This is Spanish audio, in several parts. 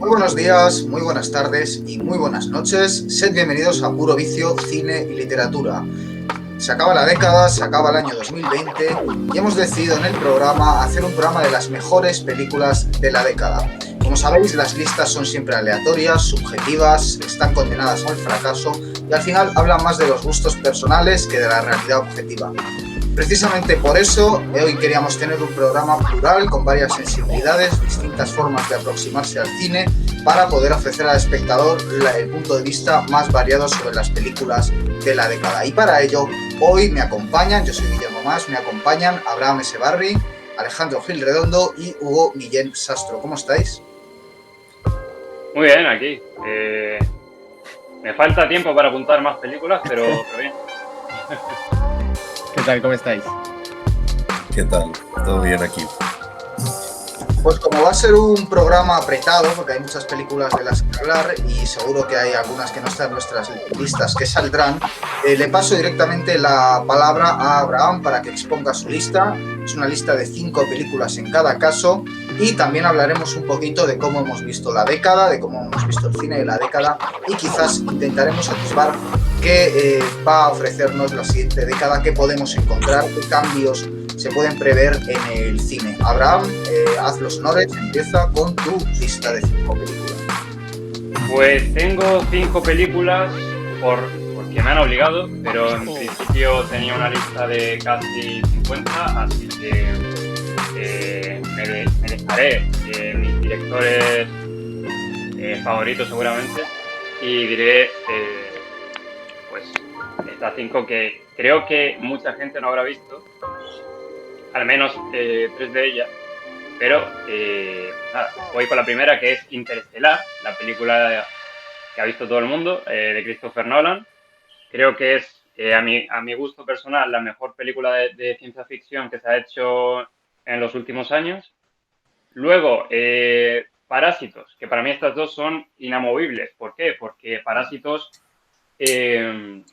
Muy buenos días, muy buenas tardes y muy buenas noches. Sed bienvenidos a Puro Vicio, Cine y Literatura. Se acaba la década, se acaba el año 2020 y hemos decidido en el programa hacer un programa de las mejores películas de la década. Como sabéis, las listas son siempre aleatorias, subjetivas, están condenadas al fracaso y al final hablan más de los gustos personales que de la realidad objetiva. Precisamente por eso, hoy queríamos tener un programa plural con varias sensibilidades, distintas formas de aproximarse al cine para poder ofrecer al espectador el punto de vista más variado sobre las películas de la década. Y para ello, hoy me acompañan, yo soy Guillermo Mas, me acompañan Abraham S. Barri, Alejandro Gil Redondo y Hugo Guillén Sastro. ¿Cómo estáis? Muy bien, aquí. Me falta tiempo para apuntar más películas, pero bien. ¿Qué tal? ¿Cómo estáis? ¿Qué tal? ¿Todo bien aquí? Pues como va a ser un programa apretado, porque hay muchas películas de las que hablar y seguro que hay algunas que no están en nuestras listas que saldrán, le paso directamente la palabra a Abraham para que exponga su lista. Es una lista de 5 películas en cada caso y también hablaremos un poquito de cómo hemos visto la década, de cómo hemos visto el cine de la década y quizás intentaremos atisbar qué va a ofrecernos la siguiente década, qué podemos encontrar, qué cambios se pueden prever en el cine. Abraham, haz los honores, empieza con tu lista de 5 películas. Pues tengo 5 películas porque me han obligado, pero en principio tenía una lista de casi 50, así que me dejaré mis directores favoritos seguramente y diré pues estas 5 que creo que mucha gente no habrá visto, al menos 3 de ellas. Pero, pues nada, voy con la primera, que es Interestelar, la película que ha visto todo el mundo, de Christopher Nolan. Creo que es, a mi gusto personal, la mejor película de ciencia ficción que se ha hecho en los últimos años. Luego, Parásitos, que para mí estas dos son inamovibles. ¿Por qué? Porque Parásitos, eh,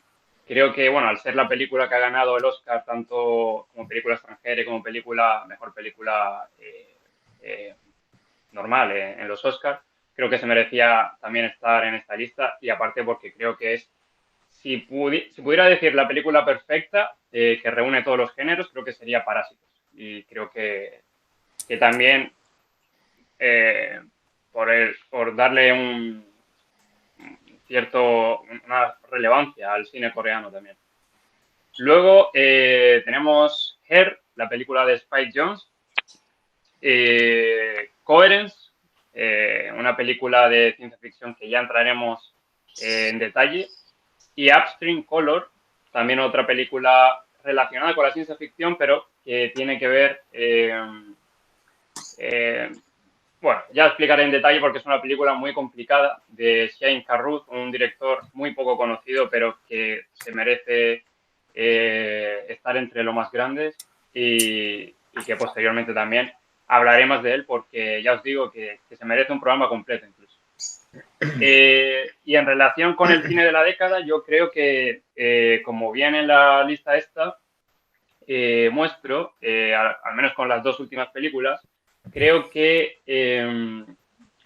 creo que, bueno, al ser la película que ha ganado el Oscar tanto como película extranjera y como mejor película eh, normal en los Oscars, creo que se merecía también estar en esta lista y aparte porque creo que es, si pudiera decir la película perfecta que reúne todos los géneros, creo que sería Parásitos. Y creo que también eh, por darle una relevancia al cine coreano también. Luego tenemos Her, la película de Spike Jonze, Coherence, una película de ciencia ficción que ya entraremos en detalle, y Upstream Color, también otra película relacionada con la ciencia ficción, pero que tiene que ver, bueno, ya explicaré en detalle porque es una película muy complicada de Shane Carruth, un director muy poco conocido, pero que se merece estar entre los más grandes y que posteriormente también hablaré más de él porque ya os digo que se merece un programa completo incluso. Y en relación con el cine de la década, yo creo que, como viene en la lista esta, muestro, al menos con las dos últimas películas, creo que,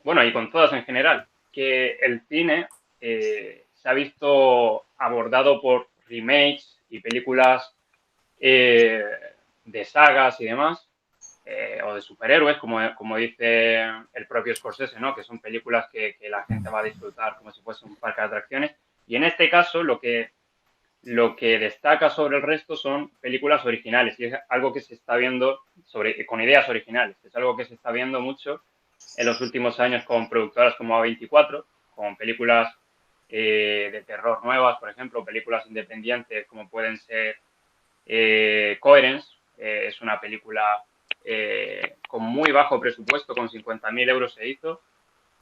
bueno, y con todas en general, que el cine se ha visto abordado por remakes y películas de sagas y demás, o de superhéroes, como dice el propio Scorsese, ¿no? Que son películas que la gente va a disfrutar como si fuese un parque de atracciones. Y en este caso, lo que destaca sobre el resto son películas originales y es algo que se está viendo con ideas originales. Es algo que se está viendo mucho en los últimos años con productoras como A24, con películas de terror nuevas, por ejemplo, películas independientes como pueden ser Coherence, es una película con muy bajo presupuesto, con 50.000 euros se hizo,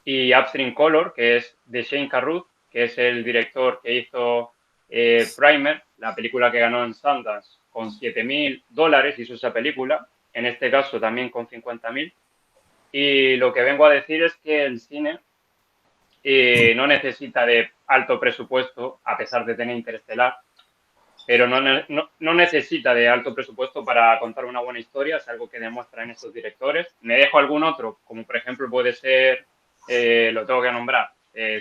y Upstream Color, que es de Shane Carruth, que es el director que hizo Primer, la película que ganó en Sundance, con $7.000 hizo esa película, en este caso también con 50.000. Y lo que vengo a decir es que el cine no necesita de alto presupuesto, a pesar de tener Interestelar, pero no necesita de alto presupuesto para contar una buena historia, es algo que demuestran estos directores. Me dejo algún otro, como por ejemplo puede ser lo tengo que nombrar.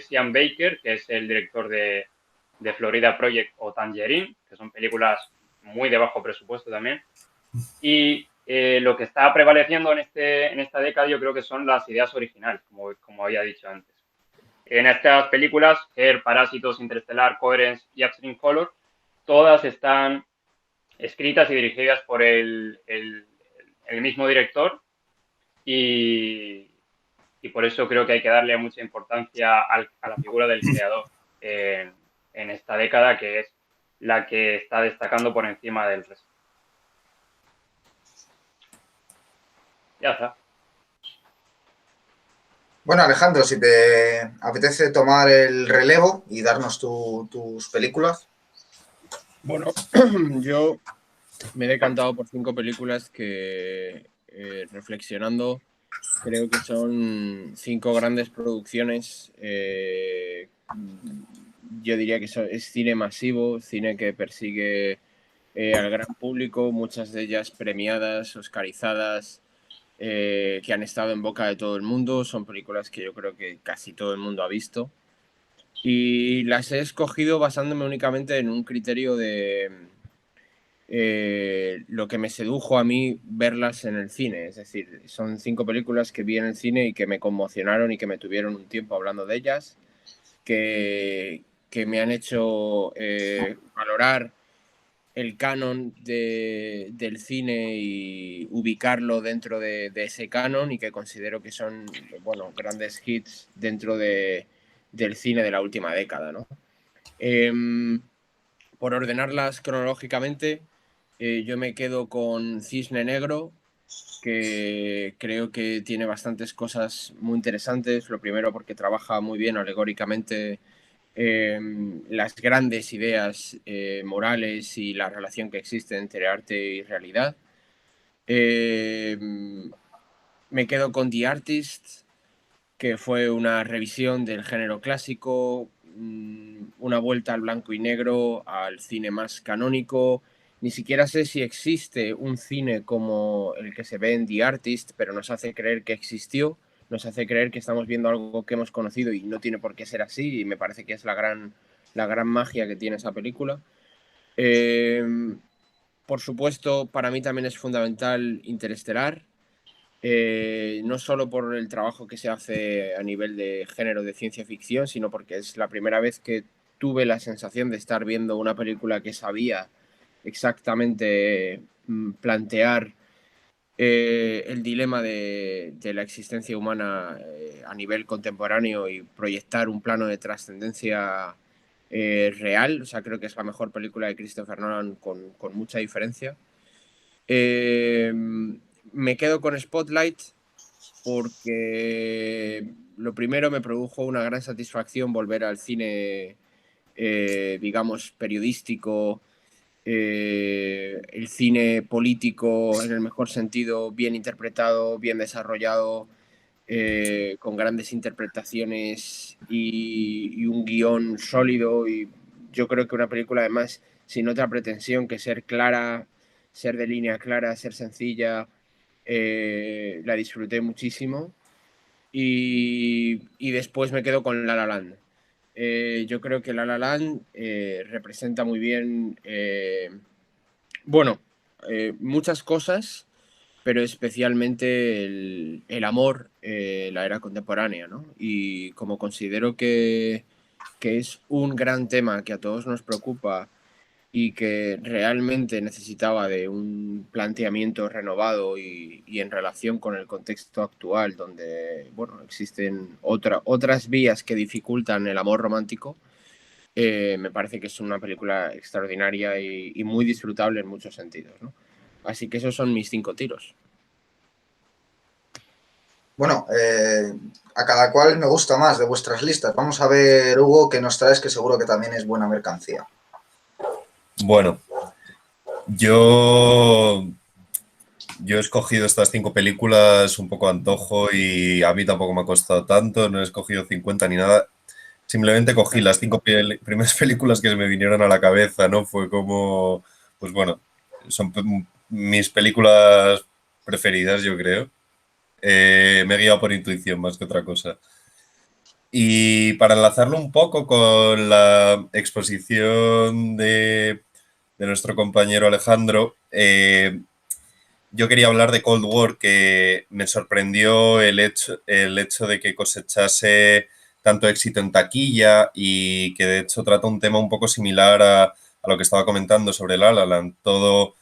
Sean Baker, que es el director de Florida Project o Tangerine, que son películas muy de bajo presupuesto también. Y lo que está prevaleciendo en esta década yo creo que son las ideas originales, como había dicho antes. En estas películas, Her, Parásitos, Interestelar, Coherence y Upstream Color, todas están escritas y dirigidas por el mismo director y por eso creo que hay que darle mucha importancia a la figura del creador en esta década, que es la que está destacando por encima del resto. Ya está. Bueno, Alejandro, si te apetece tomar el relevo y darnos tus películas. Bueno, yo me he decantado por 5 películas que, reflexionando, creo que son 5 grandes producciones. Yo diría que es cine masivo, cine que persigue al gran público, muchas de ellas premiadas, oscarizadas, que han estado en boca de todo el mundo. Son películas que yo creo que casi todo el mundo ha visto. Y las he escogido basándome únicamente en un criterio de lo que me sedujo a mí verlas en el cine. Es decir, son 5 películas que vi en el cine y que me conmocionaron y que me tuvieron un tiempo hablando de ellas, que me han hecho valorar el canon del cine y ubicarlo dentro de ese canon, y que considero que son, bueno, grandes hits dentro del cine de la última década, ¿no? Por ordenarlas cronológicamente, yo me quedo con Cisne Negro, que creo que tiene bastantes cosas muy interesantes. Lo primero, porque trabaja muy bien alegóricamente las grandes ideas morales y la relación que existe entre arte y realidad. Me quedo con The Artist, que fue una revisión del género clásico, una vuelta al blanco y negro, al cine más canónico. Ni siquiera sé si existe un cine como el que se ve en The Artist, pero nos hace creer que existió, nos hace creer que estamos viendo algo que hemos conocido y no tiene por qué ser así, y me parece que es la gran magia que tiene esa película. Por supuesto, para mí también es fundamental Interestelar, no solo por el trabajo que se hace a nivel de género de ciencia ficción, sino porque es la primera vez que tuve la sensación de estar viendo una película que sabía exactamente plantear el dilema de la existencia humana a nivel contemporáneo y proyectar un plano de trascendencia real. O sea, creo que es la mejor película de Christopher Nolan con mucha diferencia. Me quedo con Spotlight porque lo primero, me produjo una gran satisfacción volver al cine, digamos, periodístico, el cine político en el mejor sentido, bien interpretado, bien desarrollado, con grandes interpretaciones y un guión sólido. Y yo creo que una película, además, sin otra pretensión que ser clara, ser de línea clara, ser sencilla, la disfruté muchísimo. Y después me quedo con La La Land. Yo creo que La La Land representa muy bien, bueno, muchas cosas, pero especialmente el amor, la era contemporánea, ¿no? Y como considero que es un gran tema que a todos nos preocupa y que realmente necesitaba de un planteamiento renovado y en relación con el contexto actual, donde, bueno, existen otras vías que dificultan el amor romántico, me parece que es una película extraordinaria y muy disfrutable en muchos sentidos, ¿no? Así que esos son mis 5 tiros. Bueno, a cada cual me gusta más de vuestras listas. Vamos a ver, Hugo, qué nos traes, que seguro que también es buena mercancía. Bueno, yo he escogido estas 5 películas un poco a antojo y a mí tampoco me ha costado tanto, no he escogido 50 ni nada. Simplemente cogí las 5 primeras películas que se me vinieron a la cabeza, ¿no? Fue como, pues bueno, son mis películas preferidas, yo creo. Me he guiado por intuición más que otra cosa. Y para enlazarlo un poco con la exposición de nuestro compañero Alejandro, yo quería hablar de Cold War, que me sorprendió el hecho de que cosechase tanto éxito en taquilla y que de hecho trata un tema un poco similar a lo que estaba comentando sobre La La Land. Todo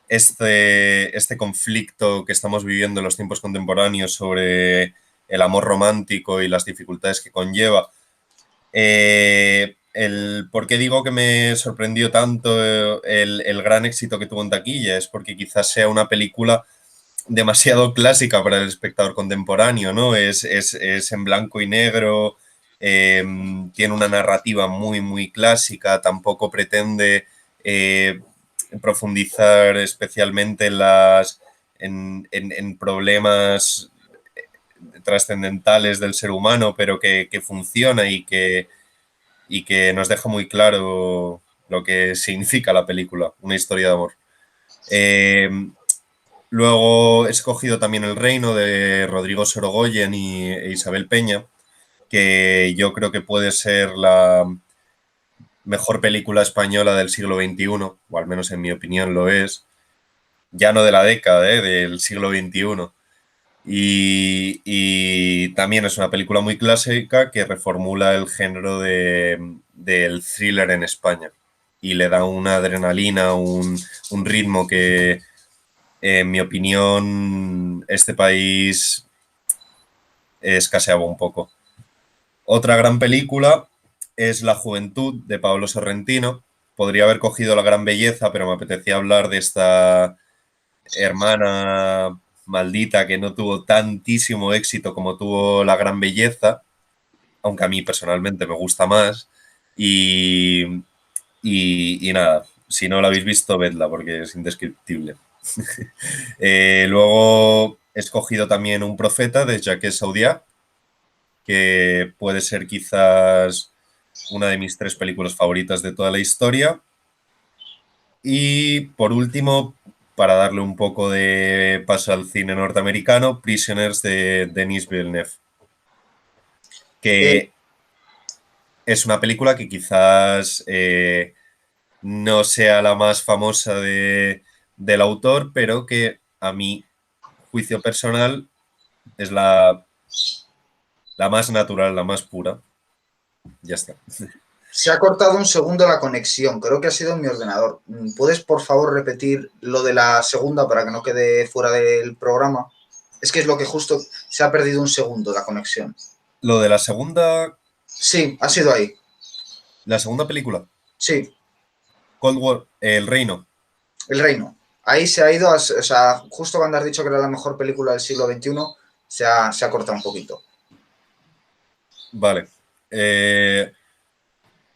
este conflicto que estamos viviendo en los tiempos contemporáneos sobre el amor romántico y las dificultades que conlleva. ¿Por qué digo que me sorprendió tanto el gran éxito que tuvo en taquilla? Es porque quizás sea una película demasiado clásica para el espectador contemporáneo, ¿no? Es en blanco y negro, tiene una narrativa muy, muy clásica, tampoco pretende profundizar especialmente en problemas trascendentales del ser humano, pero que funciona y que nos deja muy claro lo que significa la película, una historia de amor. Luego he escogido también El Reino de Rodrigo Sorogoyen e Isabel Peña, que yo creo que puede ser la mejor película española del siglo XXI, o al menos en mi opinión lo es, ya no de la década, del siglo XXI. Y también es una película muy clásica que reformula el género del thriller en España y le da una adrenalina, un ritmo que, en mi opinión, este país escaseaba un poco. Otra gran película es La Juventud, de Paolo Sorrentino. Podría haber cogido La Gran Belleza, pero me apetecía hablar de esta hermana maldita que no tuvo tantísimo éxito como tuvo La Gran Belleza, aunque a mí personalmente me gusta más. Y nada, si no la habéis visto, vedla porque es indescriptible. Luego he escogido también Un Profeta de Jacques Audiard, que puede ser quizás una de mis 3 películas favoritas de toda la historia. Y por último, para darle un poco de paso al cine norteamericano, Prisoners de Denis Villeneuve, Eh, que es una película que quizás no sea la más famosa del autor, pero que a mi juicio personal es la más natural, la más pura. Ya está. Se ha cortado un segundo la conexión, creo que ha sido en mi ordenador. ¿Puedes, por favor, repetir lo de la segunda para que no quede fuera del programa? Es que es lo que justo se ha perdido un segundo la conexión. Lo de Sí, ha sido ahí. la segunda película, Sí, Cold War, El Reino. El Reino. Ahí se ha ido, o sea, justo cuando has dicho que era la mejor película del siglo XXI, se ha cortado un poquito. Vale.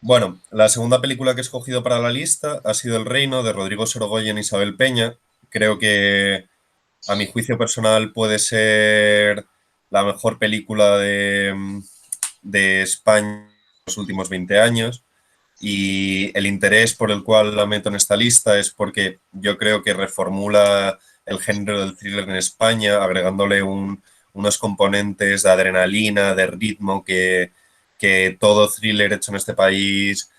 Bueno, la segunda película que he escogido para la lista ha sido El Reino, de Rodrigo Sorogoyen e Isabel Peña. Creo que, a mi juicio personal, puede ser la mejor película de España en los últimos 20 años. Y el interés por el cual la meto en esta lista es porque yo creo que reformula el género del thriller en España, agregándole unos componentes de adrenalina, de ritmo que todo thriller hecho en este país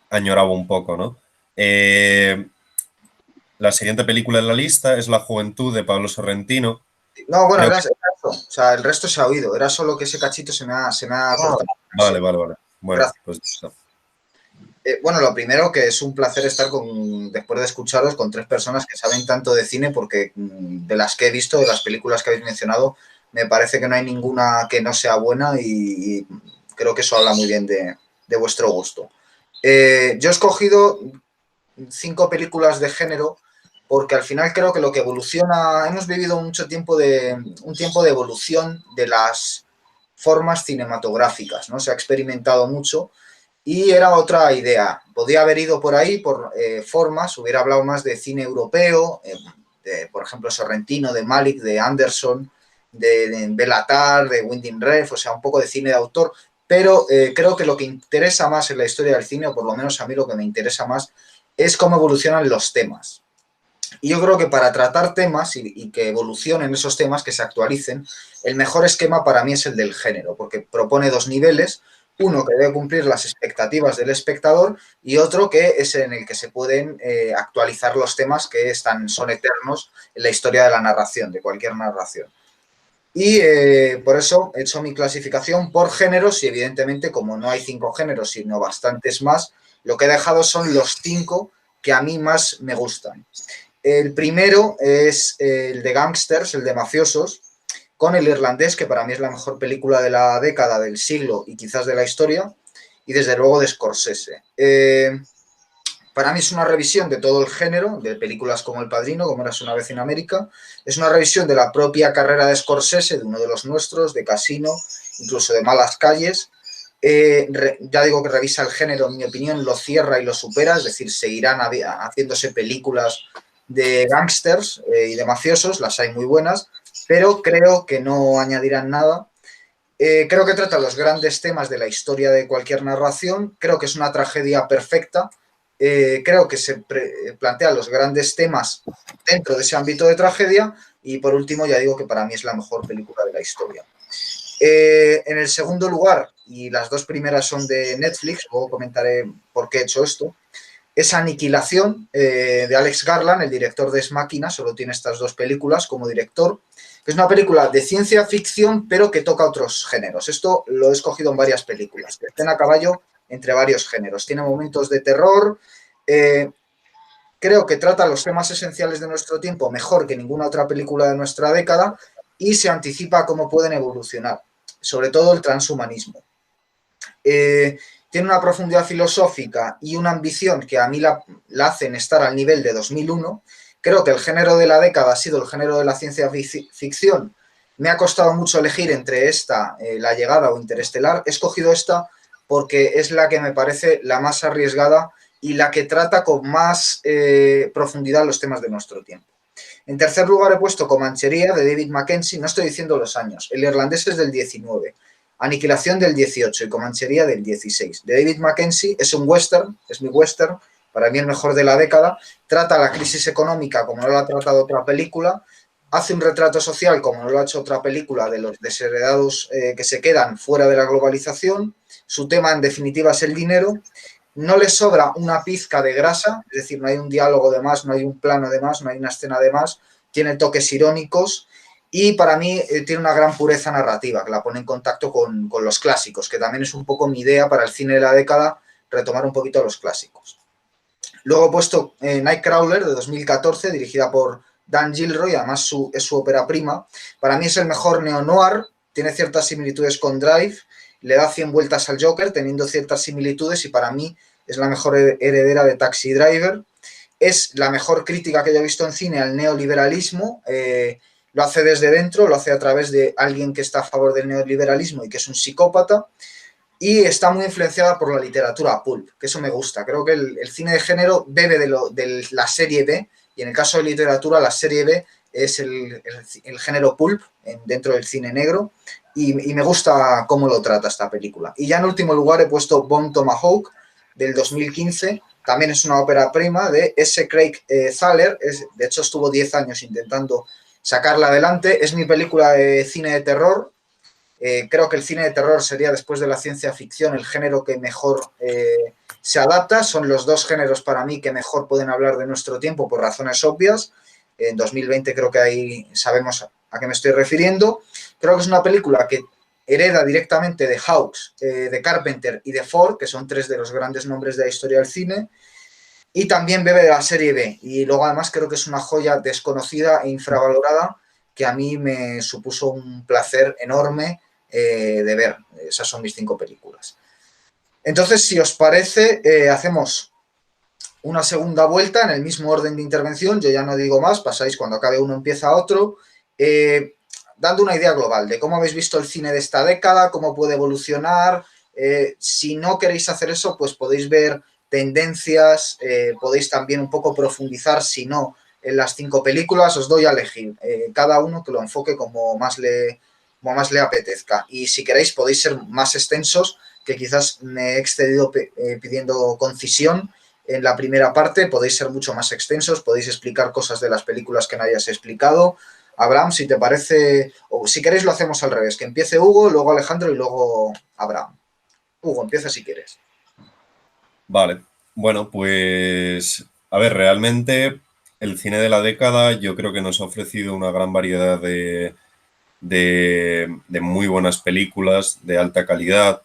añoraba un poco, ¿no? La siguiente película en la lista es La Juventud de Pablo Sorrentino. No, bueno, Creo era que... eso. O sea, el resto se ha oído. Era solo que ese cachito se me ha cortado. Vale. Bueno, Gracias. pues no. Bueno, lo primero que es un placer estar después de escucharos con 3 personas que saben tanto de cine, porque de las que he visto, de las películas que habéis mencionado, me parece que no hay ninguna que no sea buena y creo que eso habla muy bien de vuestro gusto. Yo he escogido 5 películas de género porque al final creo que lo que evoluciona, hemos vivido un tiempo de evolución de las formas cinematográficas, ¿no? Se ha experimentado mucho. Y era otra idea. Podía haber ido por ahí, por formas, hubiera hablado más de cine europeo, por ejemplo, Sorrentino, de Malick, de Anderson, de Belatar, de Winding Refn, o sea, un poco de cine de autor, pero creo que lo que interesa más en la historia del cine, o por lo menos a mí lo que me interesa más, es cómo evolucionan los temas. Y yo creo que para tratar temas y que evolucionen esos temas, que se actualicen, el mejor esquema para mí es el del género, porque propone dos niveles, uno que debe cumplir las expectativas del espectador y otro que es en el que se pueden actualizar los temas que son eternos en la historia de la narración, de cualquier narración. Y por eso he hecho mi clasificación por géneros y evidentemente como no hay 5 géneros sino bastantes más, lo que he dejado son los 5 que a mí más me gustan. El primero es el de Gangsters, el de mafiosos, con El Irlandés, que para mí es la mejor película de la década, del siglo y quizás de la historia, y desde luego de Scorsese. Para mí es una revisión de todo el género, de películas como El Padrino, como Eras una vez en América. Es una revisión de la propia carrera de Scorsese, de uno de los nuestros, de Casino, incluso de Malas Calles. Ya digo que revisa el género, en mi opinión, lo cierra y lo supera, es decir, seguirán haciéndose películas de gángsters y de mafiosos, las hay muy buenas, pero creo que no añadirán nada. Creo que trata los grandes temas de la historia de cualquier narración, creo que es una tragedia perfecta, creo que se plantea los grandes temas dentro de ese ámbito de tragedia y por último ya digo que para mí es la mejor película de la historia. En el segundo lugar, y las dos primeras son de Netflix, luego comentaré por qué he hecho esto, es Aniquilación, de Alex Garland, el director de Ex Machina, solo tiene estas dos películas como director, que es una película de ciencia ficción, pero que toca otros géneros. Esto lo he escogido en varias películas, que estén a caballo entre varios géneros. Tiene momentos de terror, creo que trata los temas esenciales de nuestro tiempo mejor que ninguna otra película de nuestra década y se anticipa a cómo pueden evolucionar, sobre todo el transhumanismo. Tiene una profundidad filosófica y una ambición que a mí la hacen estar al nivel de 2001. Creo que el género de la década ha sido el género de la ciencia ficción. Me ha costado mucho elegir entre esta, La Llegada o Interestelar. He escogido esta porque es la que me parece la más arriesgada y la que trata con más profundidad los temas de nuestro tiempo. En tercer lugar he puesto Comanchería, de David Mackenzie. No estoy diciendo los años. El Irlandés es del 19. Aniquilación del 18 y Comanchería del 16. De David Mackenzie es un western, es mi western, para mí el mejor de la década. Trata la crisis económica como no lo ha tratado otra película. Hace un retrato social como no lo ha hecho otra película de los desheredados que se quedan fuera de la globalización. Su tema en definitiva es el dinero. No le sobra una pizca de grasa, es decir, no hay un diálogo de más, no hay un plano de más, no hay una escena de más. Tiene toques irónicos. Y para mí tiene una gran pureza narrativa, que la pone en contacto con los clásicos, que también es un poco mi idea para el cine de la década, retomar un poquito a los clásicos. Luego he puesto Nightcrawler, de 2014, dirigida por Dan Gilroy, además es su ópera prima. Para mí es el mejor neo-noir, tiene ciertas similitudes con Drive, le da 100 vueltas al Joker, teniendo ciertas similitudes, y para mí es la mejor heredera de Taxi Driver. Es la mejor crítica que yo he visto en cine al neoliberalismo. Lo hace desde dentro, lo hace a través de alguien que está a favor del neoliberalismo y que es un psicópata, y está muy influenciada por la literatura pulp, que eso me gusta. Creo que el cine de género bebe de la serie B, y en el caso de literatura la serie B es el género pulp dentro del cine negro, y me gusta cómo lo trata esta película. Y ya en último lugar he puesto Bone Tomahawk, del 2015, también es una ópera prima de S. Craig Zahler, de hecho estuvo 10 años intentando sacarla adelante. Es mi película de cine de terror. Creo que el cine de terror sería, después de la ciencia ficción, el género que mejor se adapta. Son los dos géneros para mí que mejor pueden hablar de nuestro tiempo por razones obvias. En 2020 creo que ahí sabemos a qué me estoy refiriendo. Creo que es una película que hereda directamente de Hawks, de Carpenter y de Ford, que son tres de los grandes nombres de la historia del cine. Y también bebe de la serie B. Y luego además creo que es una joya desconocida e infravalorada que a mí me supuso un placer enorme de ver. Esas son mis 5 películas. Entonces, si os parece, hacemos una segunda vuelta en el mismo orden de intervención. Yo ya no digo más, pasáis cuando acabe uno, empieza otro. Dando una idea global de cómo habéis visto el cine de esta década, cómo puede evolucionar. Si no queréis hacer eso, pues podéis ver tendencias, podéis también un poco profundizar, si no, en las 5 películas. Os doy a elegir, cada uno que lo enfoque como más le apetezca. Y si queréis podéis ser más extensos, que quizás me he excedido pidiendo concisión, en la primera parte, podéis ser mucho más extensos, podéis explicar cosas de las películas que no hayas explicado. Abraham, si te parece, o si queréis lo hacemos al revés, que empiece Hugo, luego Alejandro y luego Abraham. Hugo, empieza si quieres. Vale, bueno, pues a ver, realmente el cine de la década yo creo que nos ha ofrecido una gran variedad de muy buenas películas de alta calidad.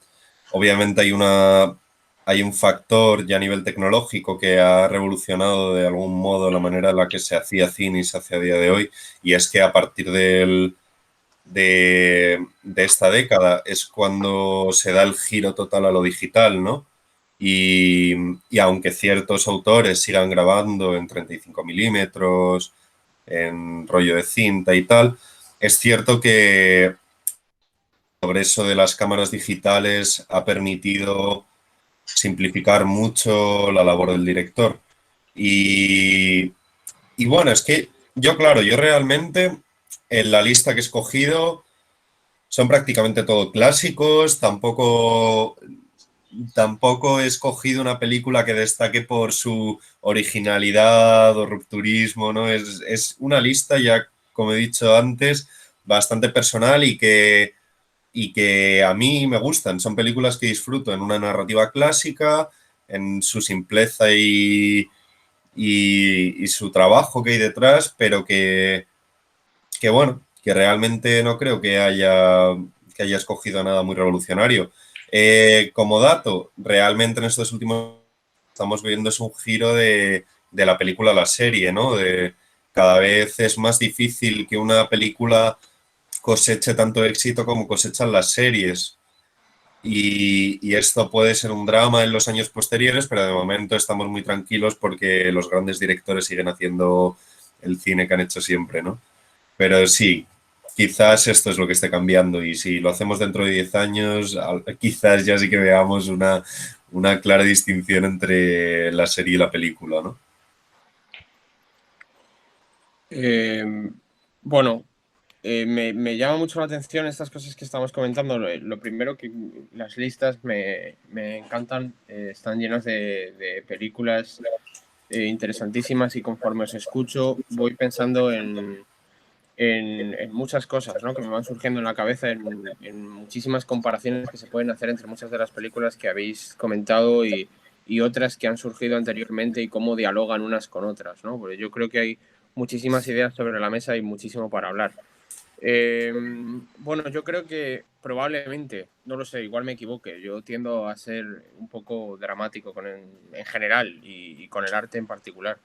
Obviamente hay un factor ya a nivel tecnológico que ha revolucionado de algún modo la manera en la que se hacía cine y se hace a día de hoy, y es que a partir de esta década es cuando se da el giro total a lo digital, ¿no? Y, y aunque ciertos autores sigan grabando en 35 milímetros, en rollo de cinta y tal, es cierto que el progreso de las cámaras digitales ha permitido simplificar mucho la labor del director. Y, y bueno, es que claro, yo realmente en la lista que he escogido son prácticamente todo clásicos, tampoco he escogido una película que destaque por su originalidad o rupturismo, ¿no? Es una lista ya, como he dicho antes, bastante personal y que a mí me gustan. Son películas que disfruto en una narrativa clásica, en su simpleza y su trabajo que hay detrás, pero que bueno, que realmente no creo que haya escogido nada muy revolucionario. Como dato, realmente en estos últimos estamos viendo es un giro de la película a la serie, ¿no? Cada vez es más difícil que una película coseche tanto éxito como cosechan las series. Y esto puede ser un drama en los años posteriores, pero de momento estamos muy tranquilos porque los grandes directores siguen haciendo el cine que han hecho siempre, ¿no? Pero sí, quizás esto es lo que esté cambiando y si lo hacemos dentro de 10 años, quizás ya sí que veamos una clara distinción entre la serie y la película, ¿no? Bueno, me llama mucho la atención estas cosas que estamos comentando. Lo primero que las listas me encantan, están llenas de películas interesantísimas y conforme os escucho voy pensando en muchas cosas, ¿no? Que me van surgiendo en la cabeza, en muchísimas comparaciones que se pueden hacer entre muchas de las películas que habéis comentado y otras que han surgido anteriormente y cómo dialogan unas con otras, ¿no? Porque yo creo que hay muchísimas ideas sobre la mesa y muchísimo para hablar. Bueno, yo creo que probablemente, no lo sé, igual me equivoque, yo tiendo a ser un poco dramático en general y con el arte en particular.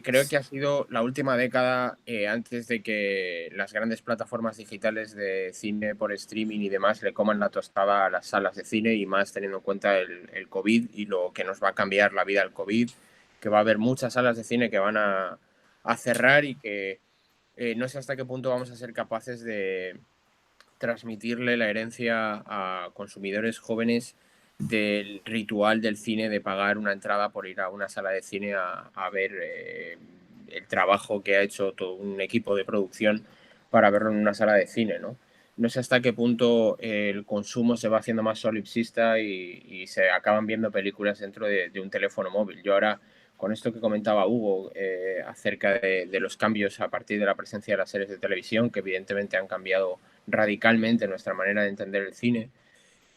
Creo que ha sido la última década, antes de que las grandes plataformas digitales de cine por streaming y demás le coman la tostada a las salas de cine, y más teniendo en cuenta el COVID y lo que nos va a cambiar la vida el COVID, que va a haber muchas salas de cine que van a cerrar y que no sé hasta qué punto vamos a ser capaces de transmitirle la herencia a consumidores jóvenes del ritual del cine de pagar una entrada por ir a una sala de cine a ver el trabajo que ha hecho todo un equipo de producción para verlo en una sala de cine, ¿no? No sé hasta qué punto el consumo se va haciendo más solipsista y se acaban viendo películas dentro de un teléfono móvil. Yo ahora, con esto que comentaba Hugo acerca de los cambios a partir de la presencia de las series de televisión, que evidentemente han cambiado radicalmente nuestra manera de entender el cine,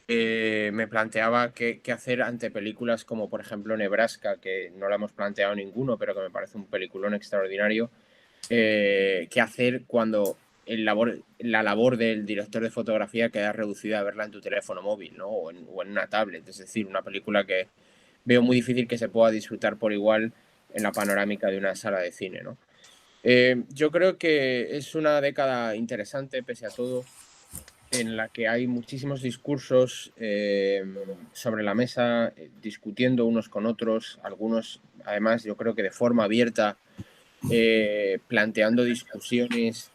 me planteaba qué hacer ante películas como por ejemplo Nebraska, que no la hemos planteado ninguno, pero que me parece un peliculón extraordinario. Qué hacer cuando la labor del director de fotografía queda reducida a verla en tu teléfono móvil, ¿no? O en una tablet. Es decir, una película que veo muy difícil que se pueda disfrutar por igual en la panorámica de una sala de cine, ¿no? Yo creo que es una década interesante, pese a todo, en la que hay muchísimos discursos sobre la mesa, discutiendo unos con otros, algunos, además, yo creo que de forma abierta, planteando discusiones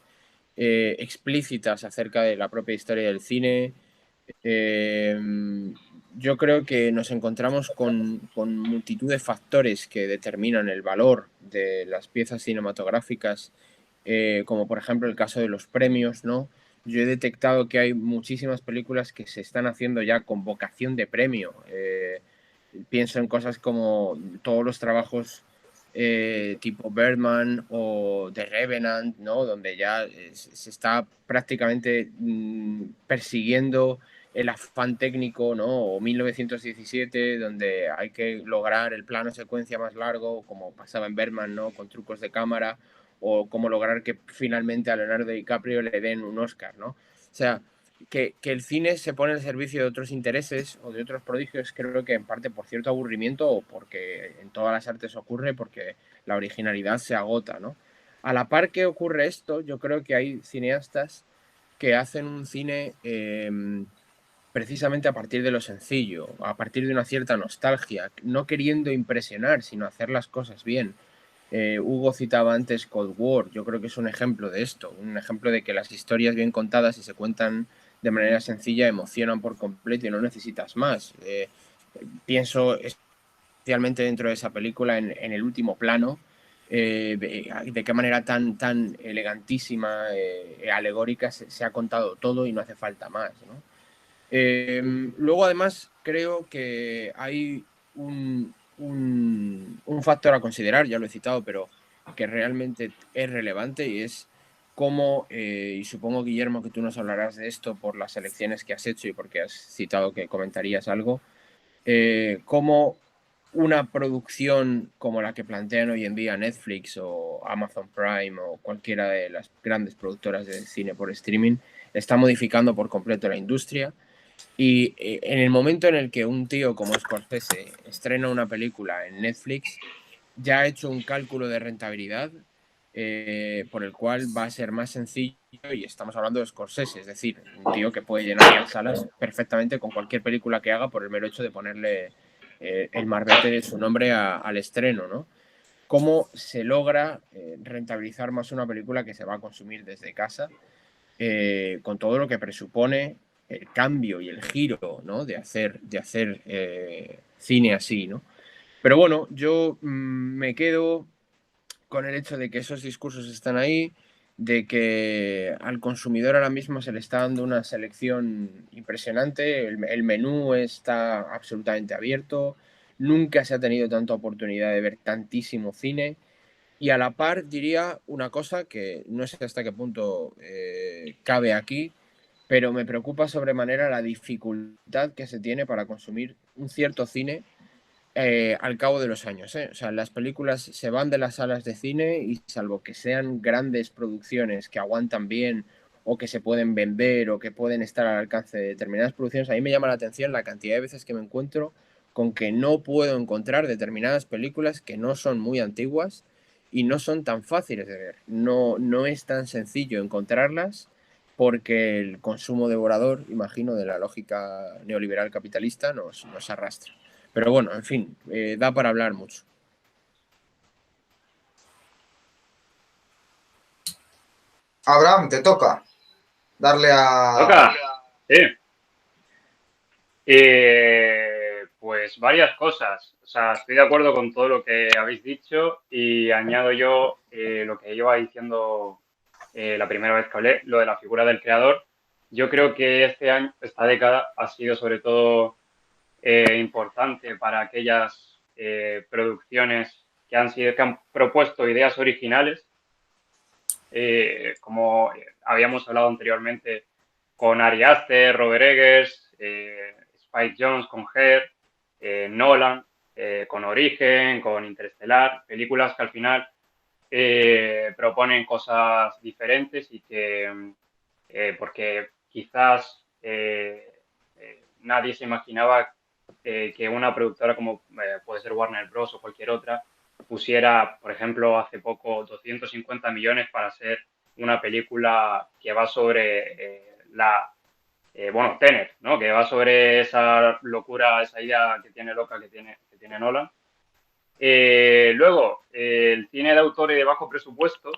explícitas acerca de la propia historia del cine. Eh, yo creo que nos encontramos con multitud de factores que determinan el valor de las piezas cinematográficas, como por ejemplo el caso de los premios, ¿no? Yo he detectado que hay muchísimas películas que se están haciendo ya con vocación de premio. Pienso en cosas como todos los trabajos tipo Birdman o The Revenant, ¿no? Donde ya se está prácticamente persiguiendo el afán técnico, ¿no? O 1917, donde hay que lograr el plano secuencia más largo, como pasaba en Birdman, ¿no? Con trucos de cámara, o cómo lograr que finalmente a Leonardo DiCaprio le den un Oscar, ¿no? O sea, que el cine se pone al servicio de otros intereses o de otros prodigios, creo que en parte por cierto aburrimiento o porque en todas las artes ocurre, porque la originalidad se agota, ¿no? A la par que ocurre esto, yo creo que hay cineastas que hacen un cine precisamente a partir de lo sencillo, a partir de una cierta nostalgia, no queriendo impresionar, sino hacer las cosas bien. Hugo citaba antes Cold War, yo creo que es un ejemplo de esto, un ejemplo de que las historias bien contadas y se cuentan de manera sencilla emocionan por completo y no necesitas más. Pienso especialmente dentro de esa película en el último plano, de qué manera tan elegantísima, alegórica se ha contado todo y no hace falta más, ¿no? Luego, además, creo que hay un factor a considerar, ya lo he citado, pero que realmente es relevante y es cómo, y supongo, Guillermo, que tú nos hablarás de esto por las elecciones que has hecho y porque has citado que comentarías algo, cómo una producción como la que plantean hoy en día Netflix o Amazon Prime o cualquiera de las grandes productoras de cine por streaming está modificando por completo la industria y en el momento en el que un tío como Scorsese estrena una película en Netflix, ya ha hecho un cálculo de rentabilidad por el cual va a ser más sencillo, y estamos hablando de Scorsese, es decir, un tío que puede llenar las salas perfectamente con cualquier película que haga por el mero hecho de ponerle el marbete de su nombre al estreno, ¿no? ¿Cómo se logra rentabilizar más una película que se va a consumir desde casa? Con todo lo que presupone el cambio y el giro, ¿no? de hacer cine así, ¿no? Pero bueno, yo me quedo con el hecho de que esos discursos están ahí, de que al consumidor ahora mismo se le está dando una selección impresionante, el menú está absolutamente abierto, nunca se ha tenido tanta oportunidad de ver tantísimo cine. Y a la par diría una cosa que no sé hasta qué punto cabe aquí, pero me preocupa sobremanera la dificultad que se tiene para consumir un cierto cine al cabo de los años. O sea, las películas se van de las salas de cine y salvo que sean grandes producciones que aguantan bien o que se pueden vender o que pueden estar al alcance de determinadas producciones, a mí me llama la atención la cantidad de veces que me encuentro con que no puedo encontrar determinadas películas que no son muy antiguas y no son tan fáciles de ver. No es tan sencillo encontrarlas porque el consumo devorador, imagino, de la lógica neoliberal capitalista nos arrastra. Pero bueno, en fin, da para hablar mucho. Abraham, te toca darle a... ¿Toca? Sí. Pues varias cosas. O sea, estoy de acuerdo con todo lo que habéis dicho y añado yo lo que iba diciendo la primera vez que hablé, lo de la figura del creador. Yo creo que este año, esta década, ha sido sobre todo importante para aquellas producciones que han propuesto ideas originales, como habíamos hablado anteriormente con Ari Aster, Robert Eggers, Spike Jonze con Her, Nolan con Origen, con Interestelar, películas que al final proponen cosas diferentes y que, porque quizás nadie se imaginaba que una productora como puede ser Warner Bros. O cualquier otra pusiera, por ejemplo, hace poco 250 millones para hacer una película que va sobre Tenet, ¿no? Que va sobre esa locura, esa idea que tiene loca que tiene Nolan. Luego, el cine de autor y de bajo presupuesto,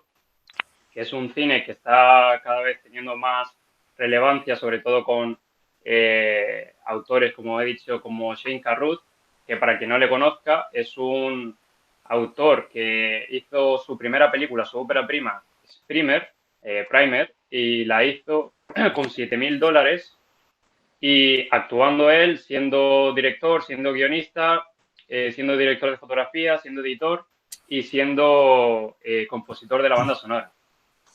que es un cine que está cada vez teniendo más relevancia, sobre todo con autores, como he dicho, como Shane Carruth, que para quien no le conozca, es un autor que hizo su primera película, su ópera prima, Primer, y la hizo con $7.000 y actuando él, siendo director, siendo guionista, siendo director de fotografía, siendo editor y siendo compositor de la banda sonora.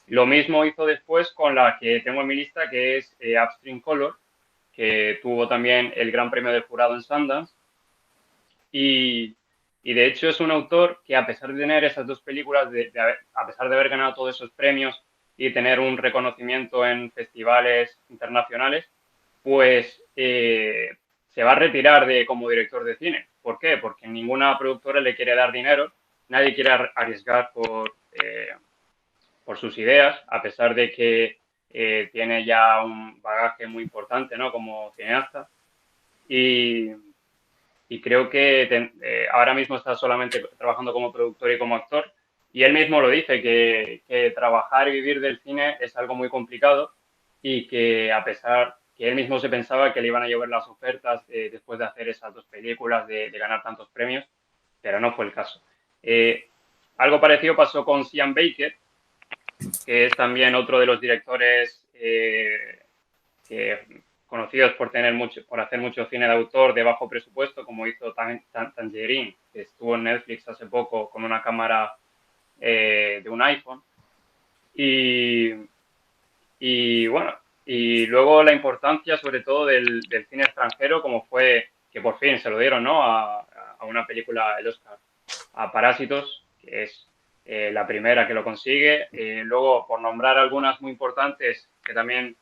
Lo mismo hizo después con la que tengo en mi lista, que es Upstream Color, que tuvo también el Gran Premio del Jurado en Sundance. Y de hecho es un autor que, a pesar de tener esas dos películas, a pesar de haber ganado todos esos premios y tener un reconocimiento en festivales internacionales, pues se va a retirar como director de cine. ¿Por qué? Porque ninguna productora le quiere dar dinero, nadie quiere arriesgar por sus ideas, a pesar de que tiene ya un bagaje muy importante, ¿no?, como cineasta. Y creo que ahora mismo está solamente trabajando como productor y como actor. Y él mismo lo dice, que trabajar y vivir del cine es algo muy complicado y que, a pesar que él mismo se pensaba que le iban a llover las ofertas después de hacer esas dos películas, de ganar tantos premios, pero no fue el caso. Algo parecido pasó con Sean Baker, que es también otro de los directores conocidos por hacer mucho cine de autor de bajo presupuesto, como hizo Tangerine, que estuvo en Netflix hace poco con una cámara de un iPhone. Y bueno, y luego la importancia sobre todo del cine extranjero, como fue que por fin se lo dieron, ¿no?, a una película, el Oscar, a Parásitos, que es la primera que lo consigue. Luego, por nombrar algunas muy importantes que también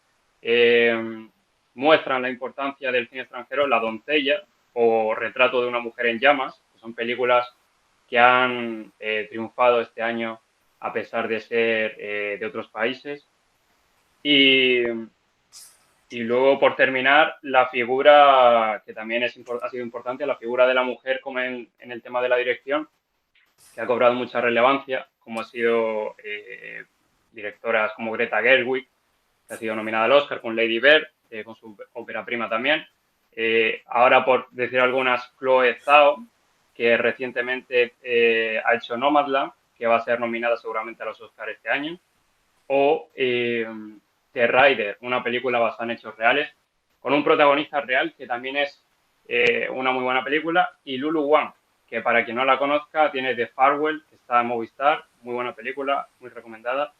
muestran la importancia del cine extranjero, La doncella o Retrato de una mujer en llamas, que son películas que han triunfado este año a pesar de ser de otros países. Y luego, por terminar, la figura que también ha sido importante, la figura de la mujer como en el tema de la dirección, que ha cobrado mucha relevancia, como ha sido directoras como Greta Gerwig, que ha sido nominada al Oscar con Lady Bird, con su ópera prima también. Ahora, por decir algunas, Chloe Zhao, que recientemente ha hecho Nomadland, que va a ser nominada seguramente a los Oscars este año. O The Rider, una película basada en hechos reales, con un protagonista real que también es una muy buena película. Y Lulu Wang, que para quien no la conozca, tiene The Farewell, que está en Movistar, muy buena película, muy recomendada.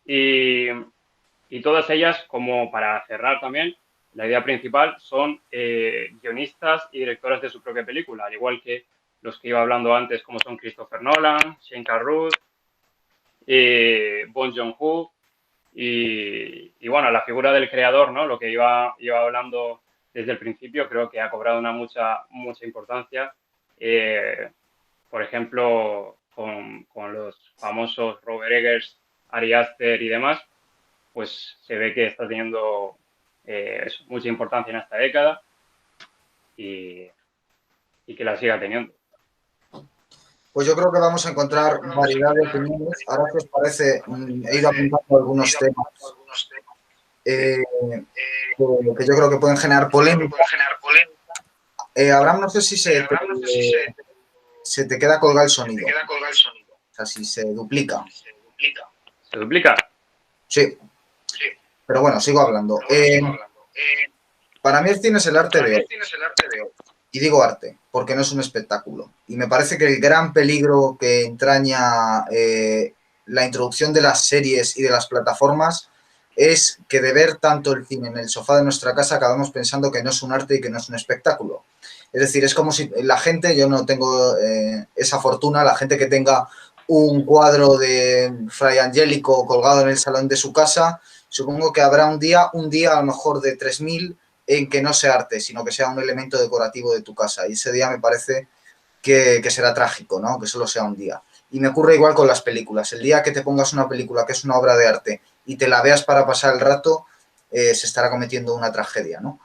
Y todas ellas, como para cerrar también, la idea principal son guionistas y directoras de su propia película, al igual que los que iba hablando antes, como son Christopher Nolan, Shane Carruth, Bong Joon-ho, y bueno, la figura del creador, ¿no?, lo que iba hablando desde el principio, creo que ha cobrado una mucha importancia. Por ejemplo, con los famosos Robert Eggers, Ari Aster y demás, pues se ve que está teniendo mucha importancia en esta década y que la siga teniendo. Pues yo creo que vamos a encontrar variedad de opiniones. Ahora, ¿qué os parece? He ido apuntando algunos temas que yo creo que pueden generar polémica. Abraham, no sé si se te queda colgado el sonido. O sea, si se duplica. ¿Se duplica? Sí. Pero bueno, sigo hablando. Para mí el cine es el arte de hoy. Y digo arte, porque no es un espectáculo. Y me parece que el gran peligro que entraña la introducción de las series y de las plataformas es que, de ver tanto el cine en el sofá de nuestra casa, acabamos pensando que no es un arte y que no es un espectáculo. Es decir, es como si la gente, yo no tengo esa fortuna, la gente que tenga un cuadro de Fray Angélico colgado en el salón de su casa, supongo que habrá un día a lo mejor de 3000 en que no sea arte, sino que sea un elemento decorativo de tu casa. Y ese día me parece que será trágico, ¿no?, que solo sea un día. Y me ocurre igual con las películas. El día que te pongas una película que es una obra de arte y te la veas para pasar el rato, se estará cometiendo una tragedia, ¿no?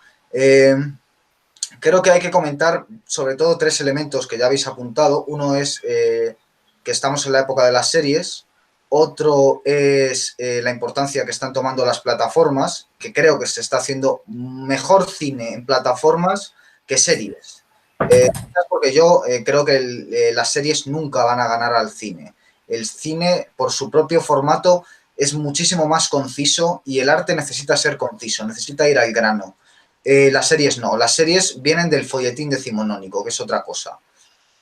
Creo que hay que comentar sobre todo 3 elementos que ya habéis apuntado. Uno es que estamos en la época de las series. Otro es la importancia que están tomando las plataformas, que creo que se está haciendo mejor cine en plataformas que series. Porque yo creo que las series nunca van a ganar al cine. El cine, por su propio formato, es muchísimo más conciso y el arte necesita ser conciso, necesita ir al grano. Las series no, las series vienen del folletín decimonónico, que es otra cosa.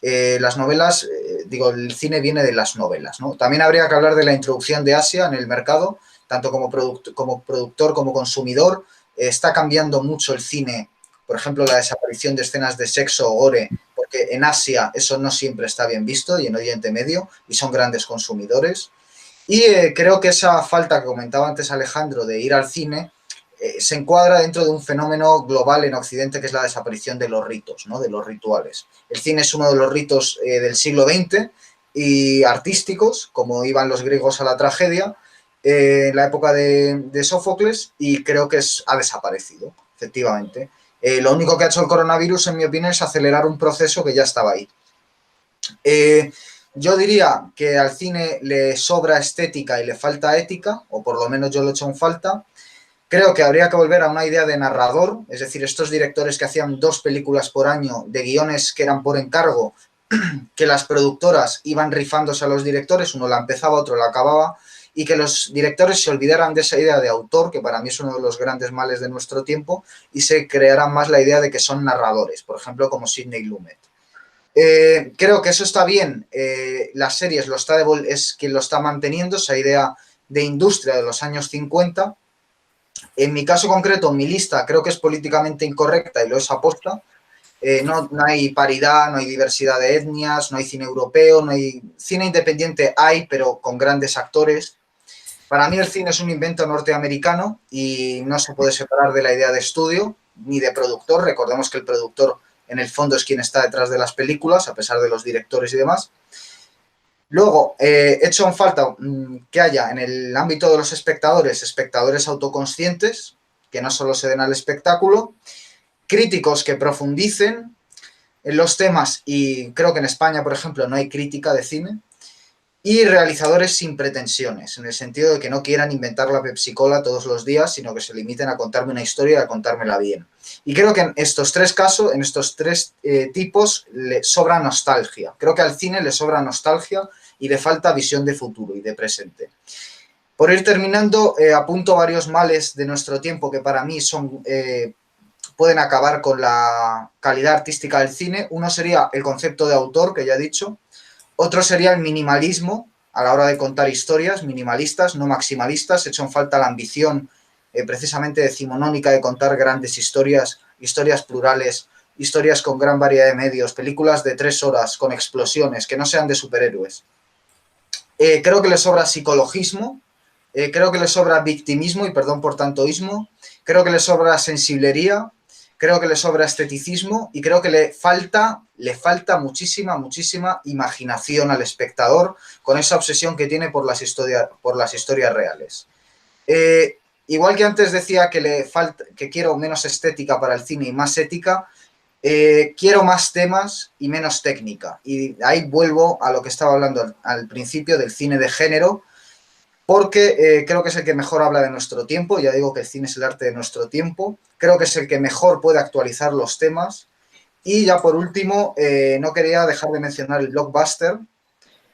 Las novelas, el cine viene de las novelas, ¿no? También habría que hablar de la introducción de Asia en el mercado, tanto como productor como consumidor. Está cambiando mucho el cine, por ejemplo, la desaparición de escenas de sexo o gore, porque en Asia eso no siempre está bien visto y en Oriente Medio, y son grandes consumidores. Y creo que esa falta que comentaba antes Alejandro de ir al cine se encuadra dentro de un fenómeno global en Occidente, que es la desaparición de los ritos, ¿no? De los rituales. El cine es uno de los ritos del siglo XX y artísticos, como iban los griegos a la tragedia, en la época de Sófocles, y creo que ha desaparecido, efectivamente. Lo único que ha hecho el coronavirus, en mi opinión, es acelerar un proceso que ya estaba ahí. Yo diría que al cine le sobra estética y le falta ética, o por lo menos yo lo he hecho en falta. Creo que habría que volver a una idea de narrador, es decir, estos directores que hacían 2 películas por año de guiones que eran por encargo, que las productoras iban rifándose a los directores, uno la empezaba, otro la acababa, y que los directores se olvidaran de esa idea de autor, que para mí es uno de los grandes males de nuestro tiempo, y se crearan más la idea de que son narradores, por ejemplo, como Sidney Lumet. Creo que eso está bien, las series es quien lo está manteniendo, esa idea de industria de los años 50. En mi caso concreto, mi lista creo que es políticamente incorrecta y lo es aposta. No hay paridad, no hay diversidad de etnias, no hay cine europeo, no hay cine independiente, pero con grandes actores. Para mí el cine es un invento norteamericano y no se puede separar de la idea de estudio ni de productor. Recordemos que el productor en el fondo es quien está detrás de las películas, a pesar de los directores y demás. Luego, he hecho en falta que haya en el ámbito de los espectadores autoconscientes, que no solo se den al espectáculo, críticos que profundicen en los temas, y creo que en España, por ejemplo, no hay crítica de cine, y realizadores sin pretensiones, en el sentido de que no quieran inventar la Pepsi-Cola todos los días, sino que se limiten a contarme una historia y a contármela bien. Y creo que en estos 3 casos, en estos 3 tipos, le sobra nostalgia. Creo que al cine le sobra nostalgia y le falta visión de futuro y de presente. Por ir terminando, apunto varios males de nuestro tiempo que para mí pueden acabar con la calidad artística del cine. Uno sería el concepto de autor, que ya he dicho. Otro sería el minimalismo a la hora de contar historias, minimalistas, no maximalistas. He hecho en falta la ambición precisamente decimonónica de contar grandes historias plurales, historias con gran variedad de medios, películas de 3 horas con explosiones, que no sean de superhéroes. Creo que le sobra psicologismo, creo que le sobra victimismo, y perdón por tanto ismo, creo que le sobra sensiblería, creo que le sobra esteticismo, y creo que le falta muchísima imaginación al espectador, con esa obsesión que tiene por las historias reales. Igual que antes decía que quiero menos estética para el cine y más ética, quiero más temas y menos técnica. Y ahí vuelvo a lo que estaba hablando al principio del cine de género, porque creo que es el que mejor habla de nuestro tiempo. Ya digo que el cine es el arte de nuestro tiempo. Creo que es el que mejor puede actualizar los temas. Y ya por último, no quería dejar de mencionar el blockbuster,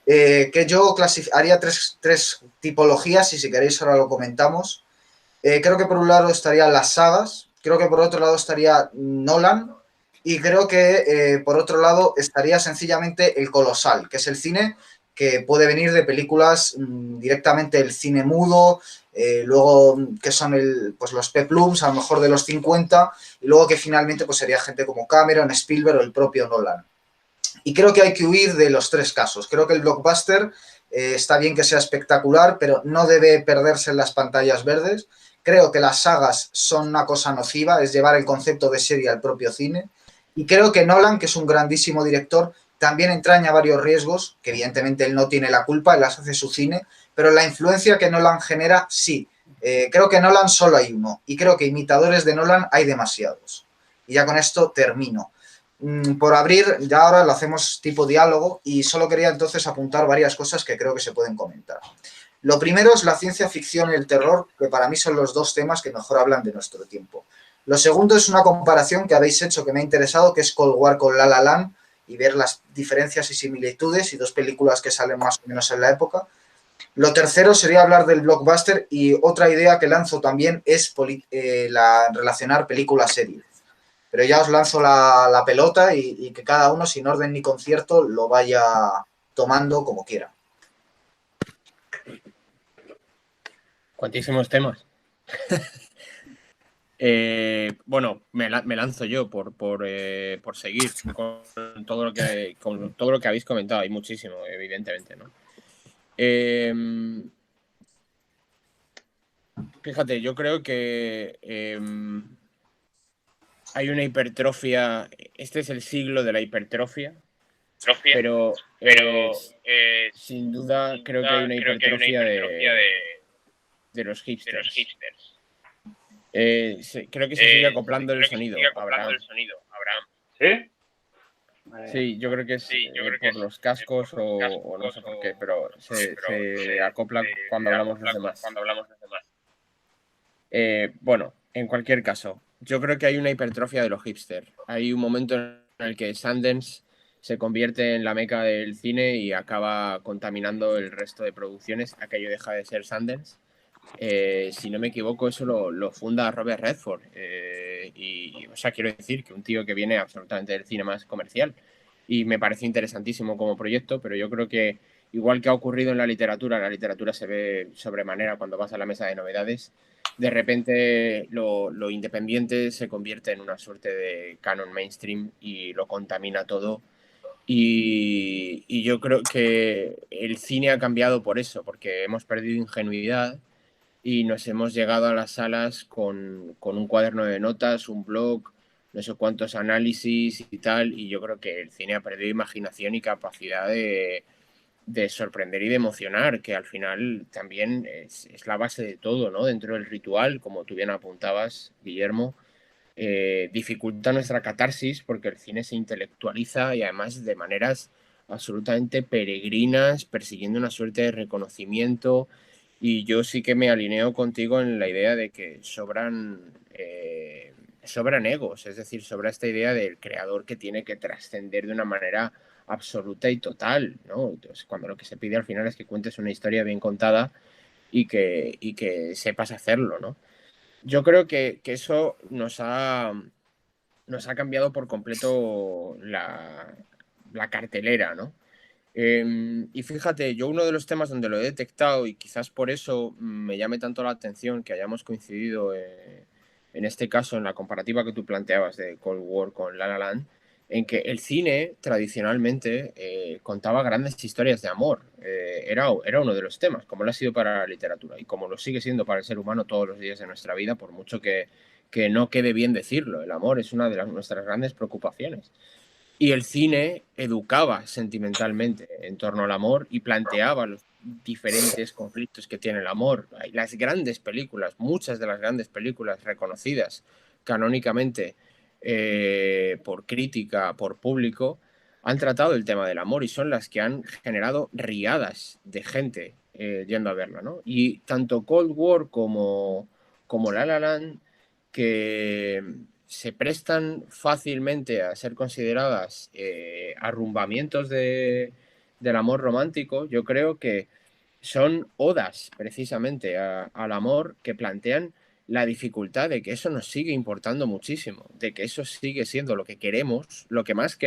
que yo haría tres tipologías, y si queréis ahora lo comentamos. Creo que por un lado estarían las sagas, creo que por otro lado estaría Nolan, y creo que por otro lado estaría sencillamente el colosal, que es el cine que puede venir de películas directamente el cine mudo, luego que son los peplums, a lo mejor de los 50, y luego que finalmente pues sería gente como Cameron, Spielberg o el propio Nolan. Y creo que hay que huir de los 3 casos. Creo que el blockbuster está bien que sea espectacular, pero no debe perderse en las pantallas verdes. Creo que las sagas son una cosa nociva, es llevar el concepto de serie al propio cine. Y creo que Nolan, que es un grandísimo director, también entraña varios riesgos, que evidentemente él no tiene la culpa, él hace su cine, pero la influencia que Nolan genera, sí. Creo que Nolan solo hay uno, y creo que imitadores de Nolan hay demasiados. Y ya con esto termino. Por abrir, ya ahora lo hacemos tipo diálogo, y solo quería entonces apuntar varias cosas que creo que se pueden comentar. Lo primero es la ciencia ficción y el terror, que para mí son los 2 temas que mejor hablan de nuestro tiempo. Lo segundo es una comparación que habéis hecho que me ha interesado, que es Cold War con La La Land, y ver las diferencias y similitudes, y 2 películas que salen más o menos en la época. Lo tercero sería hablar del blockbuster, y otra idea que lanzo también es relacionar película-serie. Pero ya os lanzo la pelota y que cada uno, sin orden ni concierto, lo vaya tomando como quiera. Cuantísimos temas. Bueno, me lanzo yo por seguir con todo lo que habéis comentado. Hay muchísimo, evidentemente, ¿no? Fíjate, yo creo que hay una hipertrofia. Este es el siglo de la hipertrofia. Pero sin duda creo que hay una hipertrofia de los hipsters. Creo que se sigue acoplando el sonido, Abraham. ¿Sí? Sí, yo creo que es por los cascos o no sé por qué, pero se acopla cuando hablamos los demás. Bueno, en cualquier caso, yo creo que hay una hipertrofia de los hipsters. Hay un momento en el que Sundance se convierte en la meca del cine y acaba contaminando el resto de producciones. Aquello deja de ser Sundance. Si no me equivoco, eso lo funda Robert Redford. O sea, quiero decir que un tío que viene absolutamente del cine más comercial. Y me parece interesantísimo como proyecto, pero yo creo que, igual que ha ocurrido en la literatura se ve sobremanera cuando vas a la mesa de novedades. De repente lo independiente se convierte en una suerte de canon mainstream y lo contamina todo. Y yo creo que el cine ha cambiado por eso, porque hemos perdido ingenuidad y nos hemos llegado a las salas con un cuaderno de notas, un blog, no sé cuántos análisis y tal, y yo creo que el cine ha perdido imaginación y capacidad de sorprender y de emocionar, que al final también es la base de todo, ¿no? Dentro del ritual, como tú bien apuntabas, Guillermo, dificulta nuestra catarsis porque el cine se intelectualiza y además de maneras absolutamente peregrinas, persiguiendo una suerte de reconocimiento. Y yo sí que me alineo contigo en la idea de que sobran egos, es decir, sobra esta idea del creador que tiene que trascender de una manera absoluta y total, ¿no? Entonces, cuando lo que se pide al final es que cuentes una historia bien contada y que sepas hacerlo, ¿no? Yo creo que eso nos ha cambiado por completo la cartelera, ¿no? Y fíjate, yo uno de los temas donde lo he detectado, y quizás por eso me llame tanto la atención que hayamos coincidido en este caso en la comparativa que tú planteabas de Cold War con La La Land, en que el cine tradicionalmente contaba grandes historias de amor. Era uno de los temas, como lo ha sido para la literatura y como lo sigue siendo para el ser humano todos los días de nuestra vida, por mucho que no quede bien decirlo. El amor es una de nuestras grandes preocupaciones. Y el cine educaba sentimentalmente en torno al amor y planteaba los diferentes conflictos que tiene el amor. Las grandes películas, muchas de las grandes películas reconocidas canónicamente por crítica, por público, han tratado el tema del amor y son las que han generado riadas de gente yendo a verla, ¿no? Y tanto Cold War como La La Land, que se prestan fácilmente a ser consideradas arrumbamientos del amor romántico, yo creo que son odas precisamente al amor que plantean la dificultad de que eso nos sigue importando muchísimo, de que eso sigue siendo lo que queremos, lo que más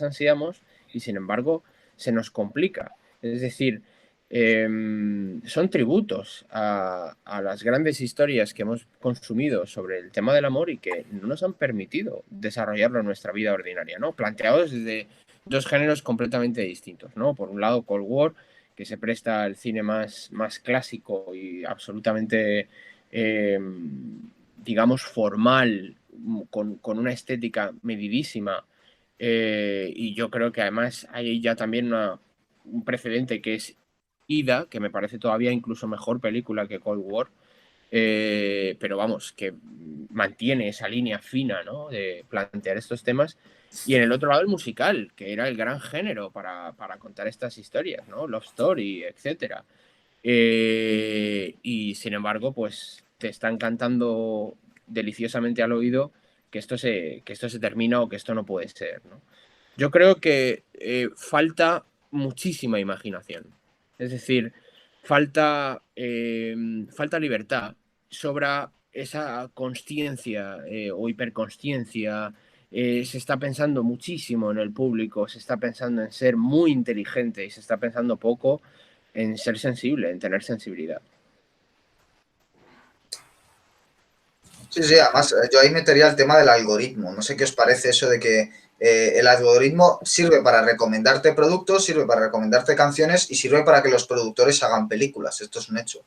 ansiamos, y sin embargo se nos complica. Es decir, son tributos a las grandes historias que hemos consumido sobre el tema del amor y que no nos han permitido desarrollarlo en nuestra vida ordinaria, ¿no? Planteados desde dos géneros completamente distintos, ¿no? Por un lado, Cold War, que se presta al cine más clásico y absolutamente, digamos, formal, con una estética medidísima. Y yo creo que además hay ya también un precedente que es Ida, que me parece todavía incluso mejor película que Cold War, pero vamos, que mantiene esa línea fina, ¿no? De plantear estos temas. Y en el otro lado el musical, que era el gran género para contar estas historias, ¿no? Love Story, etc. Y sin embargo, pues te están cantando deliciosamente al oído que esto se termina o que esto no puede ser, ¿no? Yo creo que falta muchísima imaginación. Es decir, falta libertad, sobra esa consciencia o hiperconsciencia. Se está pensando muchísimo en el público, se está pensando en ser muy inteligente y se está pensando poco en ser sensible, en tener sensibilidad. Sí, sí, además yo ahí metería el tema del algoritmo. No sé qué os parece eso de que el algoritmo sirve para recomendarte productos, sirve para recomendarte canciones y sirve para que los productores hagan películas. Esto es un hecho.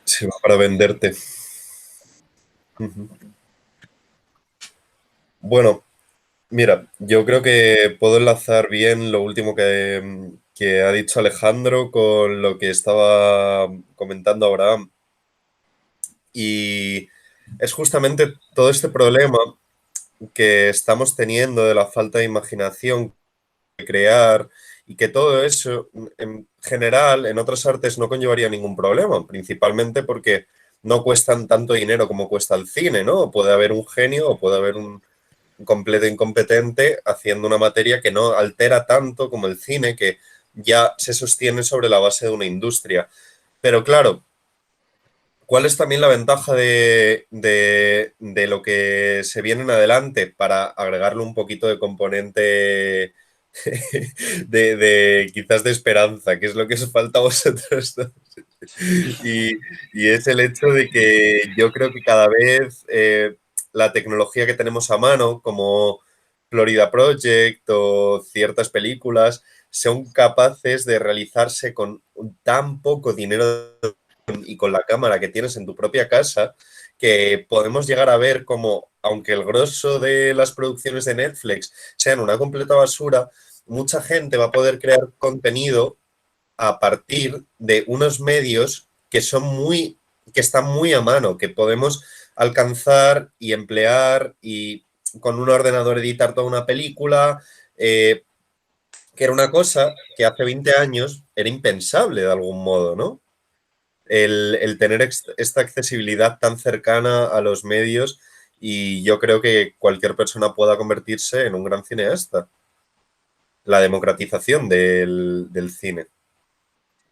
Sí, va para venderte. Bueno, mira, yo creo que puedo enlazar bien lo último que ha dicho Alejandro con lo que estaba comentando Abraham. Y es justamente todo este problema que estamos teniendo de la falta de imaginación, de crear, y que todo eso, en general, en otras artes no conllevaría ningún problema, principalmente porque no cuestan tanto dinero como cuesta el cine, ¿no? Puede haber un genio o puede haber un completo incompetente haciendo una materia que no altera tanto como el cine, que ya se sostiene sobre la base de una industria. Pero claro, ¿cuál es también la ventaja de lo que se viene en adelante para agregarle un poquito de componente de quizás de esperanza, que es lo que os falta a vosotros dos? Y, y es el hecho de que yo creo que cada vez la tecnología que tenemos a mano, como Florida Project o ciertas películas, son capaces de realizarse con tan poco dinero y con la cámara que tienes en tu propia casa, que podemos llegar a ver como, aunque el grosso de las producciones de Netflix sean una completa basura, mucha gente va a poder crear contenido a partir de unos medios que son que están muy a mano, que podemos alcanzar y emplear y con un ordenador editar toda una película, que era una cosa que hace 20 años era impensable de algún modo, ¿no? El tener esta accesibilidad tan cercana a los medios, y yo creo que cualquier persona pueda convertirse en un gran cineasta. La democratización del cine.